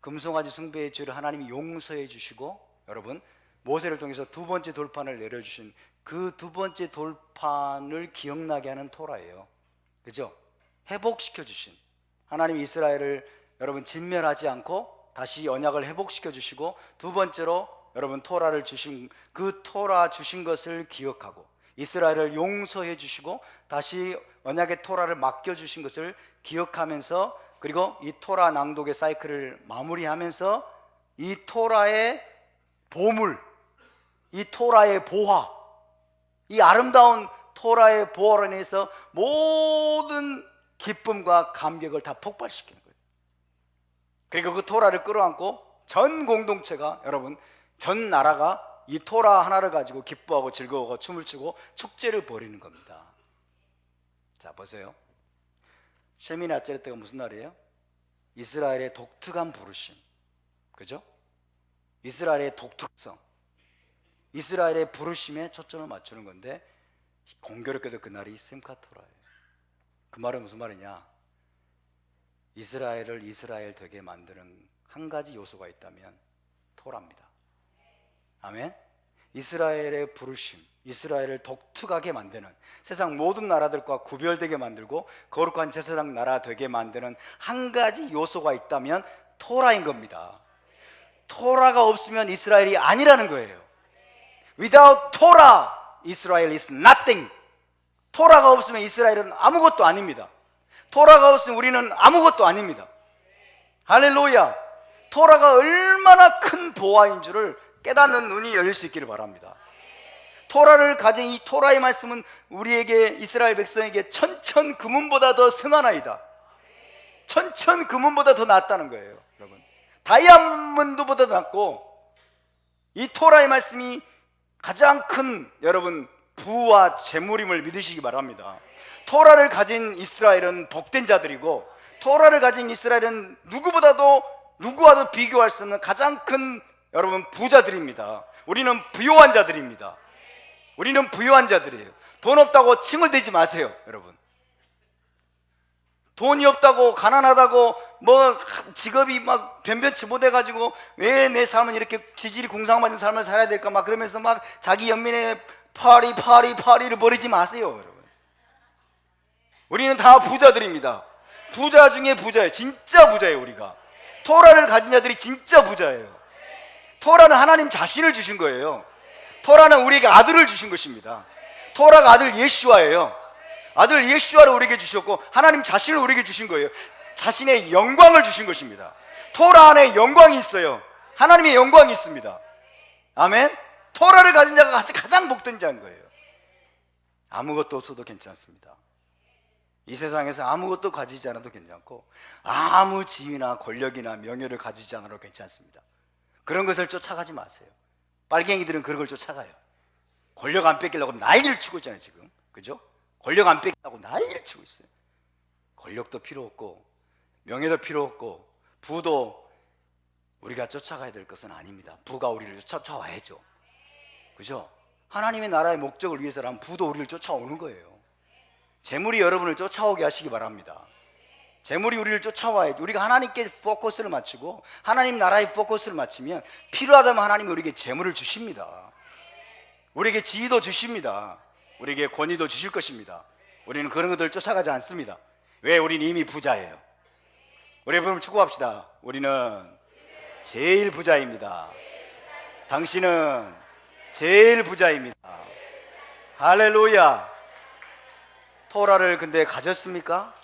금송아지 숭배의 죄를 하나님이 용서해 주시고 여러분 모세를 통해서 두 번째 돌판을 내려주신 그 두 번째 돌판을 기억나게 하는 토라예요. 그죠? 회복시켜 주신 하나님이 이스라엘을 여러분 진멸하지 않고 다시 언약을 회복시켜 주시고, 두 번째로 여러분 토라를 주신 그 토라 주신 것을 기억하고 이스라엘을 용서해 주시고 다시 언약의 토라를 맡겨 주신 것을 기억하면서, 그리고 이 토라 낭독의 사이클을 마무리하면서 이 토라의 보물, 이 토라의 보화, 이 아름다운 토라의 보화로 인해서 모든 기쁨과 감격을 다 폭발시키는 거예요. 그리고 그 토라를 끌어안고 전 공동체가 여러분 전 나라가 이 토라 하나를 가지고 기뻐하고 즐거워하고 춤을 추고 축제를 벌이는 겁니다. 자 보세요. 쉐미니 아체레트가 무슨 날이에요? 이스라엘의 독특한 부르심, 그죠? 이스라엘의 독특성, 이스라엘의 부르심에 초점을 맞추는 건데, 공교롭게도 그날이 심카토라예요. 그 말은 무슨 말이냐? 이스라엘을 이스라엘 되게 만드는 한 가지 요소가 있다면 토라입니다. 아멘. 이스라엘의 부르심, 이스라엘을 독특하게 만드는, 세상 모든 나라들과 구별되게 만들고 거룩한 제사장 나라 되게 만드는 한 가지 요소가 있다면 토라인 겁니다. 토라가 없으면 이스라엘이 아니라는 거예요. Without Torah, Israel is nothing. 토라가 없으면 이스라엘은 아무것도 아닙니다. 토라가 없으면 우리는 아무것도 아닙니다. 할렐루야. 토라가 얼마나 큰 보화인 줄을 깨닫는 눈이 열릴 수 있기를 바랍니다. 토라를 가진 이 토라의 말씀은 우리에게, 이스라엘 백성에게 천천 금은보다 더 승하나이다. 천천 금은보다 더 낫다는 거예요. 여러분, 다이아몬드보다 낫고 이 토라의 말씀이 가장 큰 여러분 부와 재물임을 믿으시기 바랍니다. 토라를 가진 이스라엘은 복된 자들이고, 토라를 가진 이스라엘은 누구와도 비교할 수 없는 가장 큰 여러분 부자들입니다. 우리는 부요한 자들입니다. 우리는 부요한 자들이에요. 돈 없다고 칭얼대지 마세요, 여러분. 돈이 없다고, 가난하다고, 뭐 직업이 막 변변치 못해가지고 왜 내 삶은 이렇게 지질이 궁상맞은 삶을 살아야 될까 막 그러면서 막 자기 연민의 파리를 버리지 마세요, 여러분. 우리는 다 부자들입니다. 부자 중에 부자예요. 진짜 부자예요. 우리가 토라를 가진 자들이 진짜 부자예요. 토라는 하나님 자신을 주신 거예요. 토라는 우리에게 아들을 주신 것입니다. 토라가 아들 예슈아예요. 아들 예슈아를 우리에게 주셨고 하나님 자신을 우리에게 주신 거예요. 자신의 영광을 주신 것입니다. 토라 안에 영광이 있어요. 하나님의 영광이 있습니다. 아멘. 토라를 가진 자가 가장 복된 자인 거예요. 아무것도 없어도 괜찮습니다. 이 세상에서 아무것도 가지지 않아도 괜찮고, 아무 지위나 권력이나 명예를 가지지 않아도 괜찮습니다. 그런 것을 쫓아가지 마세요. 빨갱이들은 그런 걸 쫓아가요. 권력 안 뺏기려고 난리를 치고 있잖아요 지금. 그죠? 권력 안 뺏기려고 난리를 치고 있어요. 권력도 필요 없고 명예도 필요 없고 부도 우리가 쫓아가야 될 것은 아닙니다. 부가 우리를 쫓아와야죠. 그죠? 하나님의 나라의 목적을 위해서라면 부도 우리를 쫓아오는 거예요. 재물이 여러분을 쫓아오게 하시기 바랍니다. 재물이 우리를 쫓아와야지. 우리가 하나님께 포커스를 맞추고 하나님 나라에 포커스를 맞추면 필요하다면 하나님이 우리에게 재물을 주십니다. 우리에게 지위도 주십니다. 우리에게 권위도 주실 것입니다. 우리는 그런 것들을 쫓아가지 않습니다. 왜? 우리는 이미 부자예요. 우리 여러분 축구합시다. 우리는 제일 부자입니다. 당신은 제일 부자입니다. 할렐루야. 토라를 근데 가졌습니까?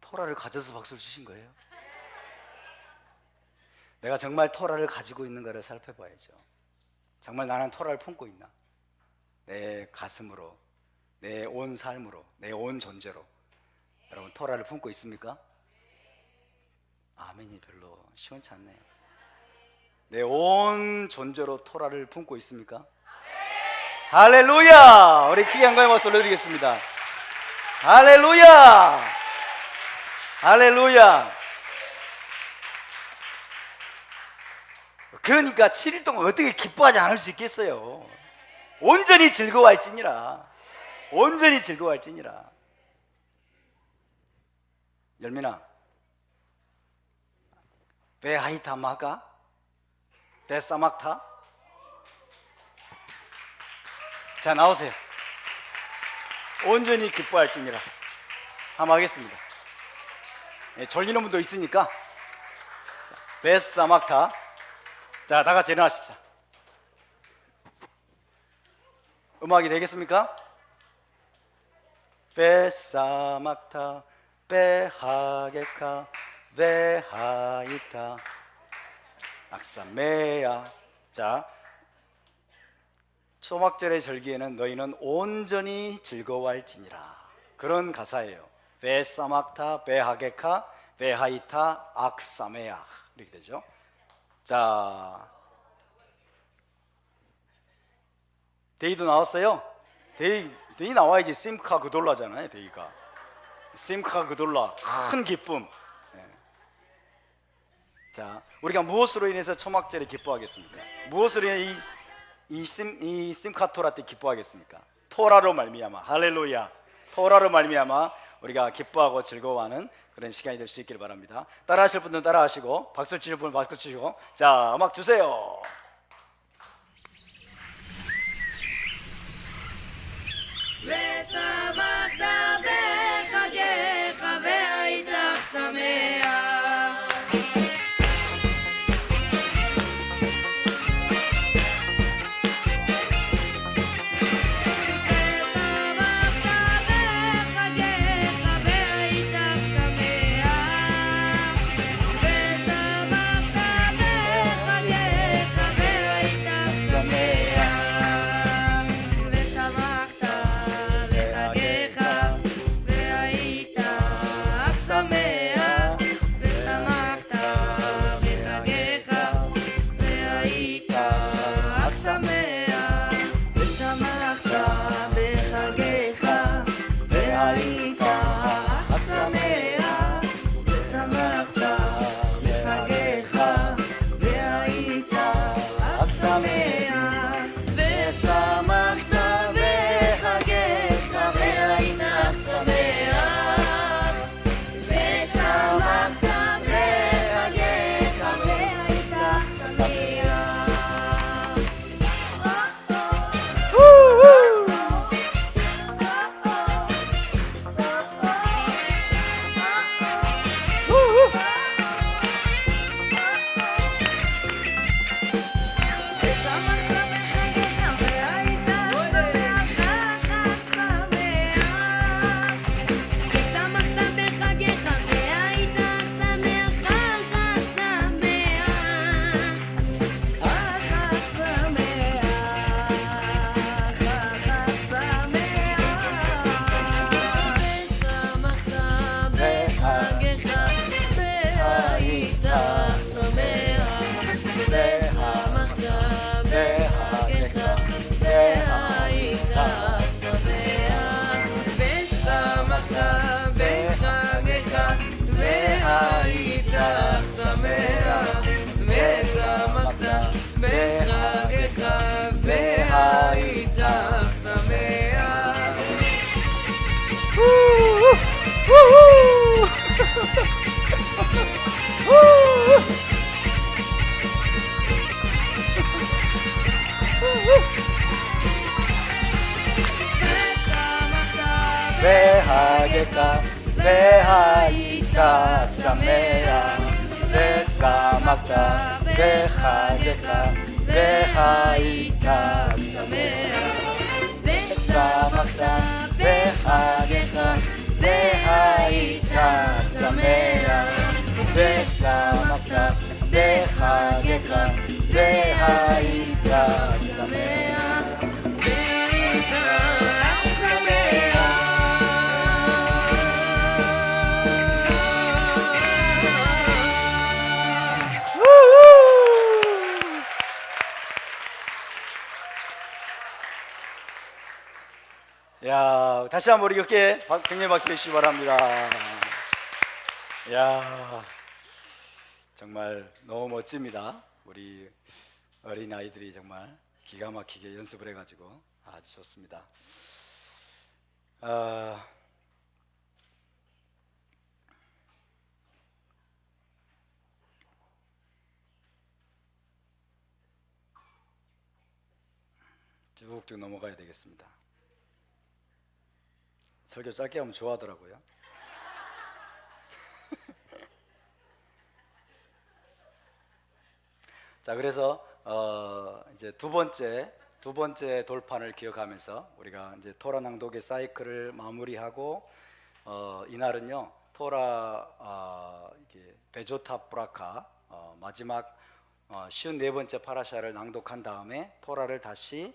토라를 가져서 박수를 치신 거예요? 내가 정말 토라를 가지고 있는가를 살펴봐야죠. 정말 나는 토라를 품고 있나? 내 가슴으로, 내 온 삶으로, 내 온 존재로 여러분 토라를 품고 있습니까? 아멘이 별로 시원치 않네요. 내 온 존재로 토라를 품고 있습니까? 할렐루야! 우리 크게 한가위 박수 올려드리겠습니다. 할렐루야! 할렐루야! 그러니까 7일 동안 어떻게 기뻐하지 않을 수 있겠어요? 온전히 즐거워할지니라. 온전히 즐거워할지니라. 열민아, 베하이타 마가? 베사막타? 자, 나오세요. 온전히 기뻐할지니라. 한번 하겠습니다. 졸리는 분도 있으니까. 베사막타. 자, 다 같이 일어나십시다. 음악이 되겠습니까? 베사막타 베하게카 베하이타 악사메야. 자, 초막절의 절기에는 너희는 온전히 즐거워할지니라. 그런 가사예요. 베사막타 베하게카 베하이타 악사메야 이렇게 되죠. 자, 데이도 나왔어요. 데이 나와야지. 심카 그돌라잖아요. 데이가 심카 그돌라, 큰 기쁨. 자, 우리가 무엇으로 인해서 초막절에 기뻐하겠습니까? 무엇으로 인해 이 심카토라 때 기뻐하겠습니까? 토라로 말미암아. 할렐루야. 토라로 말미암아 우리가 기뻐하고 즐거워하는 그런 시간이 될 수 있기를 바랍니다. 따라하실 분들은 따라하시고, 박수 치실 분은 박수 치시고. 자, 음악 주세요. ושמחת בחגיך והיית שמח בחגך והיית שמח ושמחת בחגך והיית שמח ושמחת בחגך והיית שמח ושמחת בחגך והיית שמח והיית 야, 다시 한번 우리 어깨에 굉장히 박수 주시기 바랍니다. 야, 정말 너무 멋집니다. 우리 어린 아이들이 정말 기가 막히게 연습을 해가지고 아주 좋습니다. 쭉쭉 넘어가야 되겠습니다. 설교 짧게 하면 좋아하더라고요. 자, 그래서 이제 두 번째 돌판을 기억하면서 우리가 이제 토라 낭독의 사이클을 마무리하고 이날은요 토라 이게 베조타 브라카 마지막 54번째 파라샤를 낭독한 다음에 토라를 다시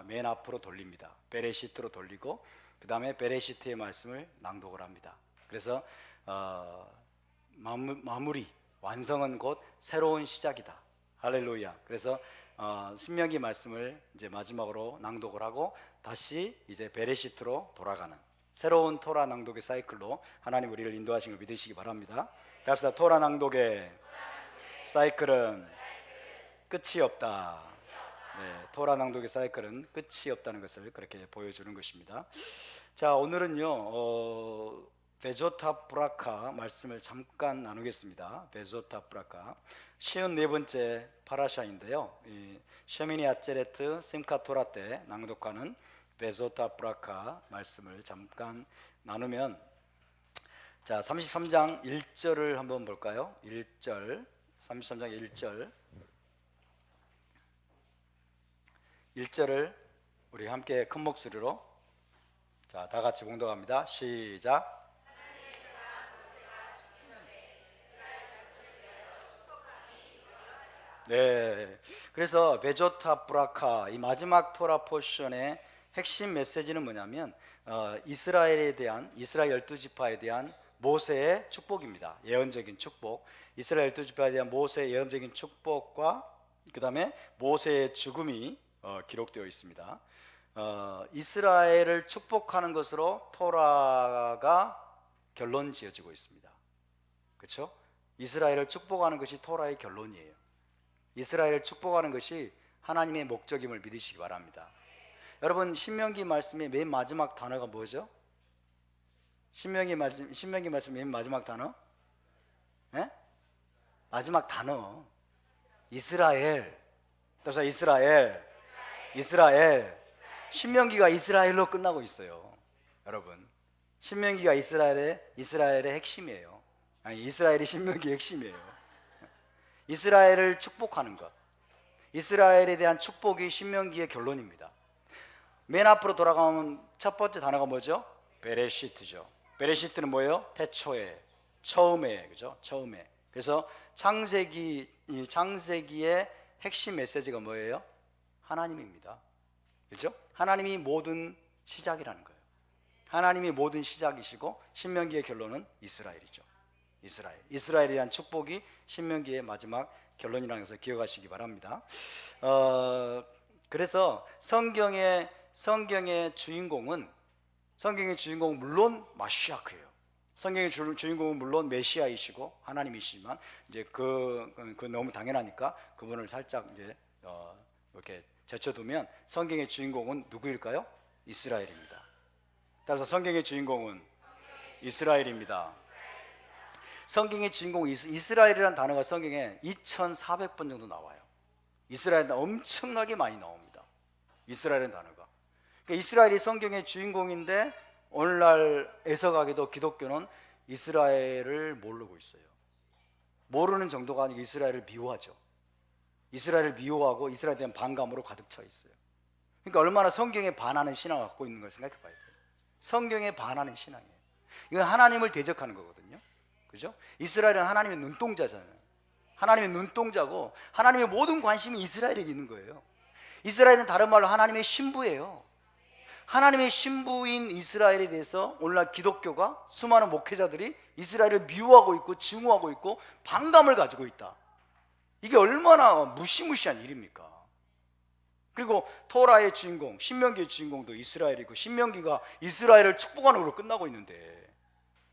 맨 앞으로 돌립니다. 베레시트로 돌리고 그 다음에 베레시트의 말씀을 낭독을 합니다. 그래서 마무리 완성은 곧 새로운 시작이다. 할렐루야. 그래서 신명기 말씀을 이제 마지막으로 낭독을 하고 다시 이제 베레시트로 돌아가는 새로운 토라 낭독의 사이클로 하나님 우리를 인도하신 걸 믿으시기 바랍니다. 갑시다. 토라 낭독의 사이클은 끝이 없다. 네, 토라 낭독의 사이클은 끝이 없다는 것을 그렇게 보여주는 것입니다. 자, 오늘은요 베조타 브라카 말씀을 잠깐 나누겠습니다. 베조타 브라카 54번째 파라샤인데요, 셔미니 아체레트 심카 토라 때 낭독하는 베조타 브라카 말씀을 잠깐 나누면, 자 33장 1절을 한번 볼까요? 1절 33장 1절을 우리 함께 큰 목소리로 자 다 같이 봉독합니다. 시작. 네, 그래서 베조타 브라카 이 마지막 토라 포션의 핵심 메시지는 뭐냐면 이스라엘 12지파에 대한 모세의 축복입니다. 예언적인 축복. 이스라엘 12지파에 대한 모세의 예언적인 축복과 그 다음에 모세의 죽음이 기록되어 있습니다. 이스라엘을 축복하는 것으로 토라가 결론 지어지고 있습니다. 그렇죠? 이스라엘을 축복하는 것이 토라의 결론이에요. 이스라엘을 축복하는 것이 하나님의 목적임을 믿으시기 바랍니다. 여러분, 신명기 말씀의 맨 마지막 단어가 뭐죠? 신명기 말씀 맨 마지막 단어? 네? 마지막 단어 이스라엘. 따라서 이스라엘. 신명기가 이스라엘로 끝나고 있어요. 여러분, 신명기가 이스라엘의 핵심이에요. 아니, 이스라엘이 신명기의 핵심이에요. 이스라엘을 축복하는 것, 이스라엘에 대한 축복이 신명기의 결론입니다. 맨 앞으로 돌아가면 첫 번째 단어가 뭐죠? 베레시트죠. 베레시트는 뭐예요? 태초에, 처음에, 그죠? 처음에. 그래서 창세기의 핵심 메시지가 뭐예요? 하나님입니다. 그죠? 하나님이 모든 시작이라는 거예요. 하나님이 모든 시작이시고 신명기의 결론은 이스라엘이죠. 이스라엘에 대한 축복이 신명기의 마지막 결론이라는 것을 기억하시기 바랍니다. 그래서 성경의 주인공은 물론 마시아크예요. 성경의 주인공은 물론 메시아이시고 하나님이시지만 이제 그 너무 당연하니까 그분을 살짝 이제 이렇게 제쳐두면 성경의 주인공은 누구일까요? 이스라엘입니다. 따라서 성경의 주인공은 이스라엘입니다. 성경의 주인공 이스라엘이라는 단어가 성경에 2400번 정도 나와요. 이스라엘은 엄청나게 많이 나옵니다. 이스라엘이라는 단어가. 그러니까 이스라엘이 성경의 주인공인데 오늘날 애석하게도 기독교는 이스라엘을 모르고 있어요. 모르는 정도가 아니고 이스라엘을 미워하죠. 이스라엘을 미워하고 이스라엘에 대한 반감으로 가득 차 있어요. 그러니까 얼마나 성경에 반하는 신앙을 갖고 있는 걸 생각해 봐야 돼요. 성경에 반하는 신앙이에요. 이건 하나님을 대적하는 거거든요. 그죠? 이스라엘은 하나님의 눈동자잖아요. 하나님의 눈동자고 하나님의 모든 관심이 이스라엘에게 있는 거예요. 이스라엘은 다른 말로 하나님의 신부예요. 하나님의 신부인 이스라엘에 대해서 오늘날 기독교가 수많은 목회자들이 이스라엘을 미워하고 있고 증오하고 있고 반감을 가지고 있다. 이게 얼마나 무시무시한 일입니까? 그리고 토라의 주인공, 신명기의 주인공도 이스라엘이고 신명기가 이스라엘을 축복하는 걸로 끝나고 있는데,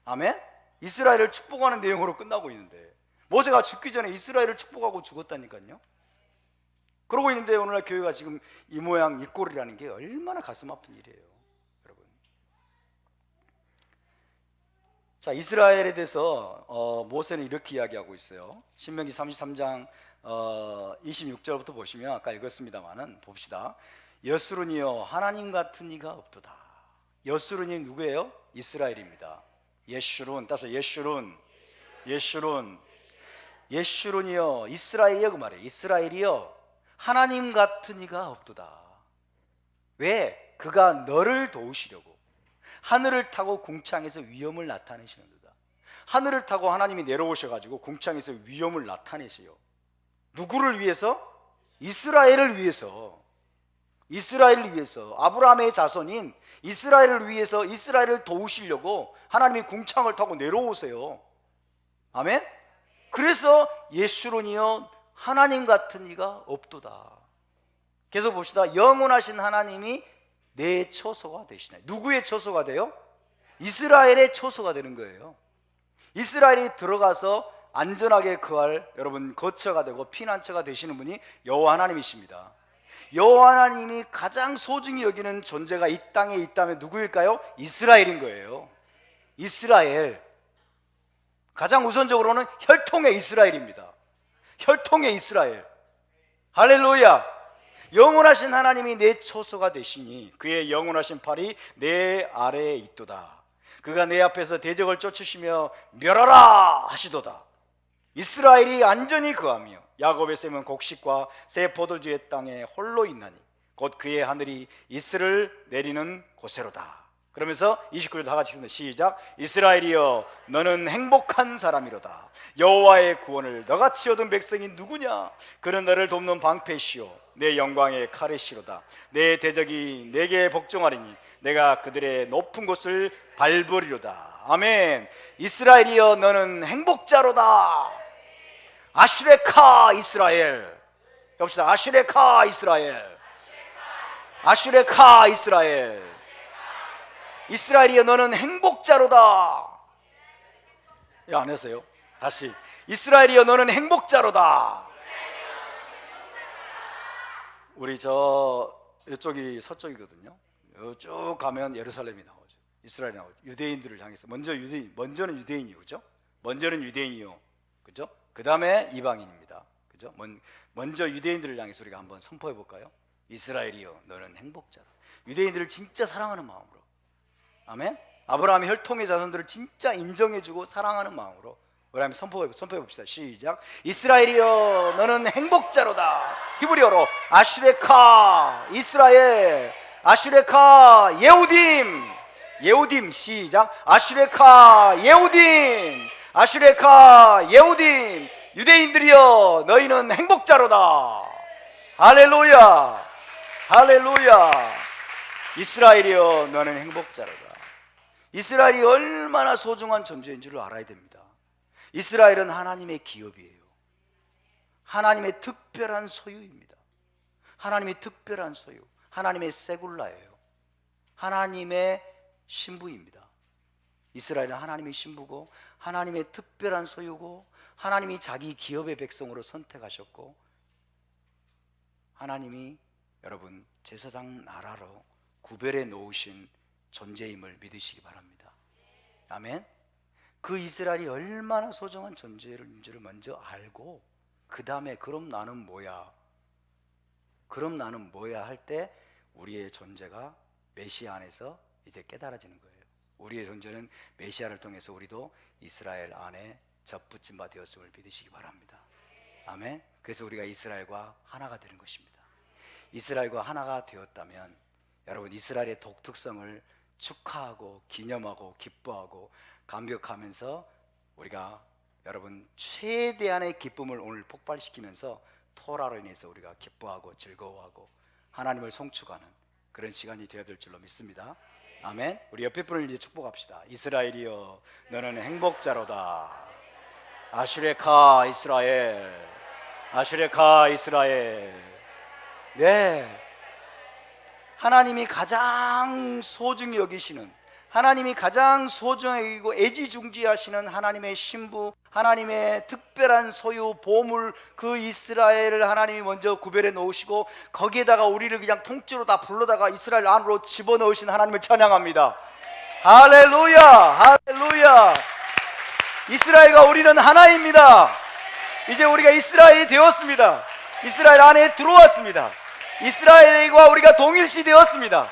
아멘? 이스라엘을 축복하는 내용으로 끝나고 있는데 모세가 죽기 전에 이스라엘을 축복하고 죽었다니까요. 그러고 있는데 오늘날 교회가 지금 이 모양 이 꼴이라는 게 얼마나 가슴 아픈 일이에요, 여러분. 자, 이스라엘에 대해서 모세는 이렇게 이야기하고 있어요. 신명기 33장 26절부터 보시면 아까 읽었습니다만은 봅시다. 여수론이여 하나님 같은 이가 없도다. 여수론이 누구예요? 이스라엘입니다. 예슈론, 따서 예슈론, 예슈론이여 이스라엘이여 그 말이에요. 이스라엘이여 하나님 같은 이가 없도다. 왜? 그가 너를 도우시려고 하늘을 타고 궁창에서 위엄을 나타내시는도다. 하늘을 타고 하나님이 내려오셔가지고 궁창에서 위엄을 나타내세요. 누구를 위해서? 이스라엘을 위해서. 이스라엘을 위해서, 아브라함의 자손인 이스라엘을 위해서 이스라엘을 도우시려고 하나님이 궁창을 타고 내려오세요. 아멘? 그래서 예수론이여 하나님 같은 이가 없도다. 계속 봅시다. 영원하신 하나님이 내 처소가 되시네. 누구의 처소가 돼요? 이스라엘의 처소가 되는 거예요. 이스라엘이 들어가서 안전하게 거할 여러분 거처가 되고 피난처가 되시는 분이 여호와 하나님이십니다. 여호와 하나님이 가장 소중히 여기는 존재가 이 땅에 있다면 누구일까요? 이스라엘인 거예요. 이스라엘. 가장 우선적으로는 혈통의 이스라엘입니다. 혈통의 이스라엘. 할렐루야. 영원하신 하나님이 내 처소가 되시니 그의 영원하신 팔이 내 아래에 있도다. 그가 내 앞에서 대적을 쫓으시며 멸하라 하시도다. 이스라엘이 안전히 거하며 야곱의 샘은 곡식과 새 포도주의 땅에 홀로 있나니 곧 그의 하늘이 이슬을 내리는 곳에로다. 그러면서 29절 다 같이 시작. 이스라엘이여 너는 행복한 사람이로다. 여호와의 구원을 너같이 얻은 백성이 누구냐? 그는 너를 돕는 방패시오 내 영광의 카레시로다. 내 대적이 내게 복종하리니 내가 그들의 높은 곳을 밟으리로다. 아멘. 이스라엘이여 너는 행복자로다. 아슈레카 이스라엘. 봅시다. 아슈레카 이스라엘. 아슈레카 이스라엘. 이스라엘이여 너는 행복자로다. 안 해서요? 다시. 이스라엘이여 너는 행복자로다. 우리 이쪽이 서쪽이거든요. 쭉 가면 예루살렘이 나오죠. 이스라엘이 나오죠. 유대인들을 향해서 먼저는 유대인이요, 그죠? 먼저는 유대인이요, 그죠? 그 다음에 이방인입니다, 그죠? 먼저 유대인들을 향해서 우리가 한번 선포해 볼까요? 이스라엘이요 너는 행복자다. 유대인들을 진짜 사랑하는 마음으로, 아멘. 아브라함의 혈통의 자손들을 진짜 인정해주고 사랑하는 마음으로 우리 한번 선포해 봅시다. 시작. 이스라엘이여 너는 행복자로다. 히브리어로 아슈레카 이스라엘. 아슈레카 예후딤. 시작. 아슈레카 예후딤. 아슈레카 예후딤. 유대인들이여 너희는 행복자로다. 할렐루야. 할렐루야. 이스라엘이여 너는 행복자로다. 이스라엘이 얼마나 소중한 존재인 줄 알아야 됩니다. 이스라엘은 하나님의 기업이에요. 하나님의 특별한 소유입니다. 하나님의 특별한 소유, 하나님의 세굴라예요. 하나님의 신부입니다. 이스라엘은 하나님의 신부고 하나님의 특별한 소유고 하나님이 자기 기업의 백성으로 선택하셨고 하나님이 여러분 제사장 나라로 구별해 놓으신 존재임을 믿으시기 바랍니다. 아멘. 그 이스라엘이 얼마나 소중한 존재인지를 먼저 알고 그 다음에 그럼 나는 뭐야 할 때 우리의 존재가 메시아 안에서 이제 깨달아지는 거예요. 우리의 존재는 메시아를 통해서 우리도 이스라엘 안에 접붙임 바 되었음을 믿으시기 바랍니다. 아멘. 그래서 우리가 이스라엘과 하나가 되는 것입니다. 이스라엘과 하나가 되었다면 여러분, 이스라엘의 독특성을 축하하고 기념하고 기뻐하고 감격하면서 우리가 여러분 최대한의 기쁨을 오늘 폭발시키면서 토라로 인해서 우리가 기뻐하고 즐거워하고 하나님을 송축하는 그런 시간이 되어야 될 줄로 믿습니다. 아멘. 우리 옆에 분을 이제 축복합시다. 이스라엘이여, 너는 행복자로다. 아슈레카 이스라엘, 아슈레카 이스라엘. 네, 하나님이 가장 소중히 여기시는, 하나님이 가장 소중히 여기고 애지중지하시는 하나님의 신부, 하나님의 특별한 소유 보물, 그 이스라엘을 하나님이 먼저 구별해 놓으시고 거기에다가 우리를 그냥 통째로 다 불러다가 이스라엘 안으로 집어넣으신 하나님을 찬양합니다. 할렐루야, 할렐루야. 이스라엘과 우리는 하나입니다. 이제 우리가 이스라엘이 되었습니다. 이스라엘 안에 들어왔습니다. 이스라엘과 우리가 동일시 되었습니다.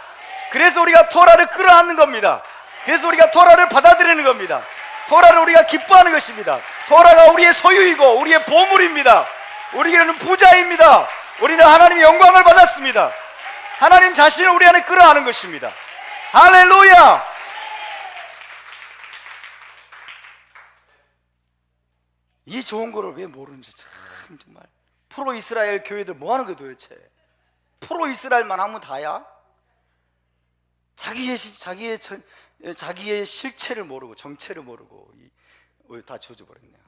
그래서 우리가 토라를 끌어안는 겁니다. 그래서 우리가 토라를 받아들이는 겁니다. 토라를 우리가 기뻐하는 것입니다. 토라가 우리의 소유이고 우리의 보물입니다. 우리는 부자입니다. 우리는 하나님의 영광을 받았습니다. 하나님 자신을 우리 안에 끌어안는 것입니다. 할렐루야. 이 좋은 거를 왜 모르는지 참 정말. 프로 이스라엘 교회들 뭐 하는 거야 도대체? 프로 이스라엘만 하면 다야? 자기의 실체를 모르고 정체를 모르고 다 지워져버렸네요.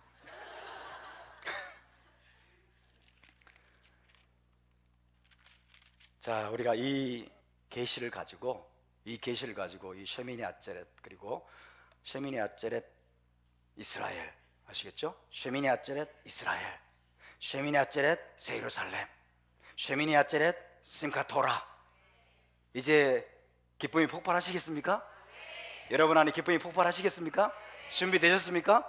자, 우리가 이 계시를 가지고 이 쉐미니 아체렛, 그리고 쉐미니 아체렛 이스라엘 아시겠죠? 쉐미니 아체렛 이스라엘, 쉐미니 아체렛 새 예루살렘, 쉐미니 아체렛 심카 토라. 이제 기쁨이 폭발하시겠습니까? 여러분 안에 기쁨이 폭발하시겠습니까? 준비되셨습니까?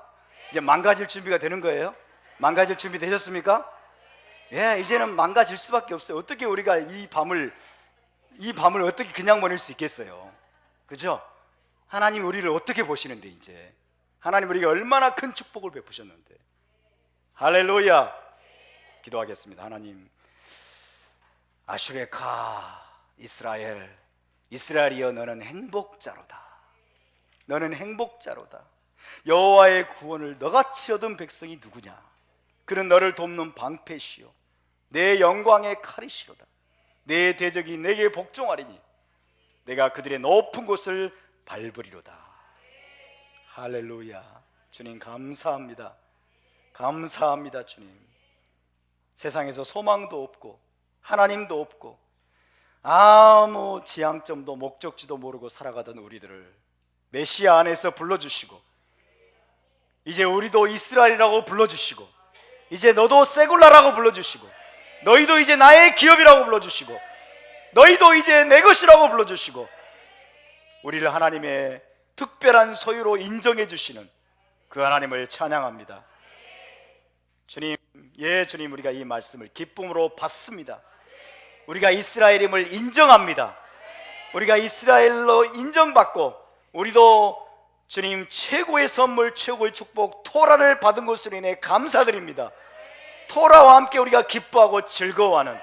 이제 망가질 준비가 되는 거예요. 망가질 준비 되셨습니까? 예, 이제는 망가질 수밖에 없어요. 어떻게 우리가 이 밤을 어떻게 그냥 보낼 수 있겠어요? 그죠? 하나님 우리를 어떻게 보시는데, 이제 하나님 우리가 얼마나 큰 축복을 베푸셨는데. 할렐루야. 기도하겠습니다. 하나님, 아슈레카 이스라엘, 이스라엘이여, 너는 행복자로다. 너는 행복자로다. 여호와의 구원을 너같이 얻은 백성이 누구냐? 그는 너를 돕는 방패시요 내 영광의 칼이시로다. 내 대적이 내게 복종하리니 내가 그들의 높은 곳을 밟으리로다. 할렐루야. 주님 감사합니다. 감사합니다. 주님, 세상에서 소망도 없고 하나님도 없고 아무 지향점도 목적지도 모르고 살아가던 우리들을 메시아 안에서 불러주시고, 이제 우리도 이스라엘이라고 불러주시고, 이제 너도 세굴라라고 불러주시고, 너희도 이제 나의 기업이라고 불러주시고, 너희도 이제 내 것이라고 불러주시고, 우리를 하나님의 특별한 소유로 인정해 주시는 그 하나님을 찬양합니다. 주님, 예 주님, 우리가 이 말씀을 기쁨으로 받습니다. 우리가 이스라엘임을 인정합니다. 우리가 이스라엘로 인정받고 우리도 주님 최고의 선물, 최고의 축복 토라를 받은 것으로 인해 감사드립니다. 토라와 함께 우리가 기뻐하고 즐거워하는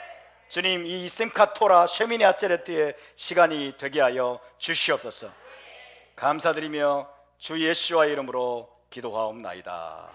주님, 이 심카 토라 쉐미니 아체레트의 시간이 되게 하여 주시옵소서. 감사드리며 주 예수와 이름으로 기도하옵나이다.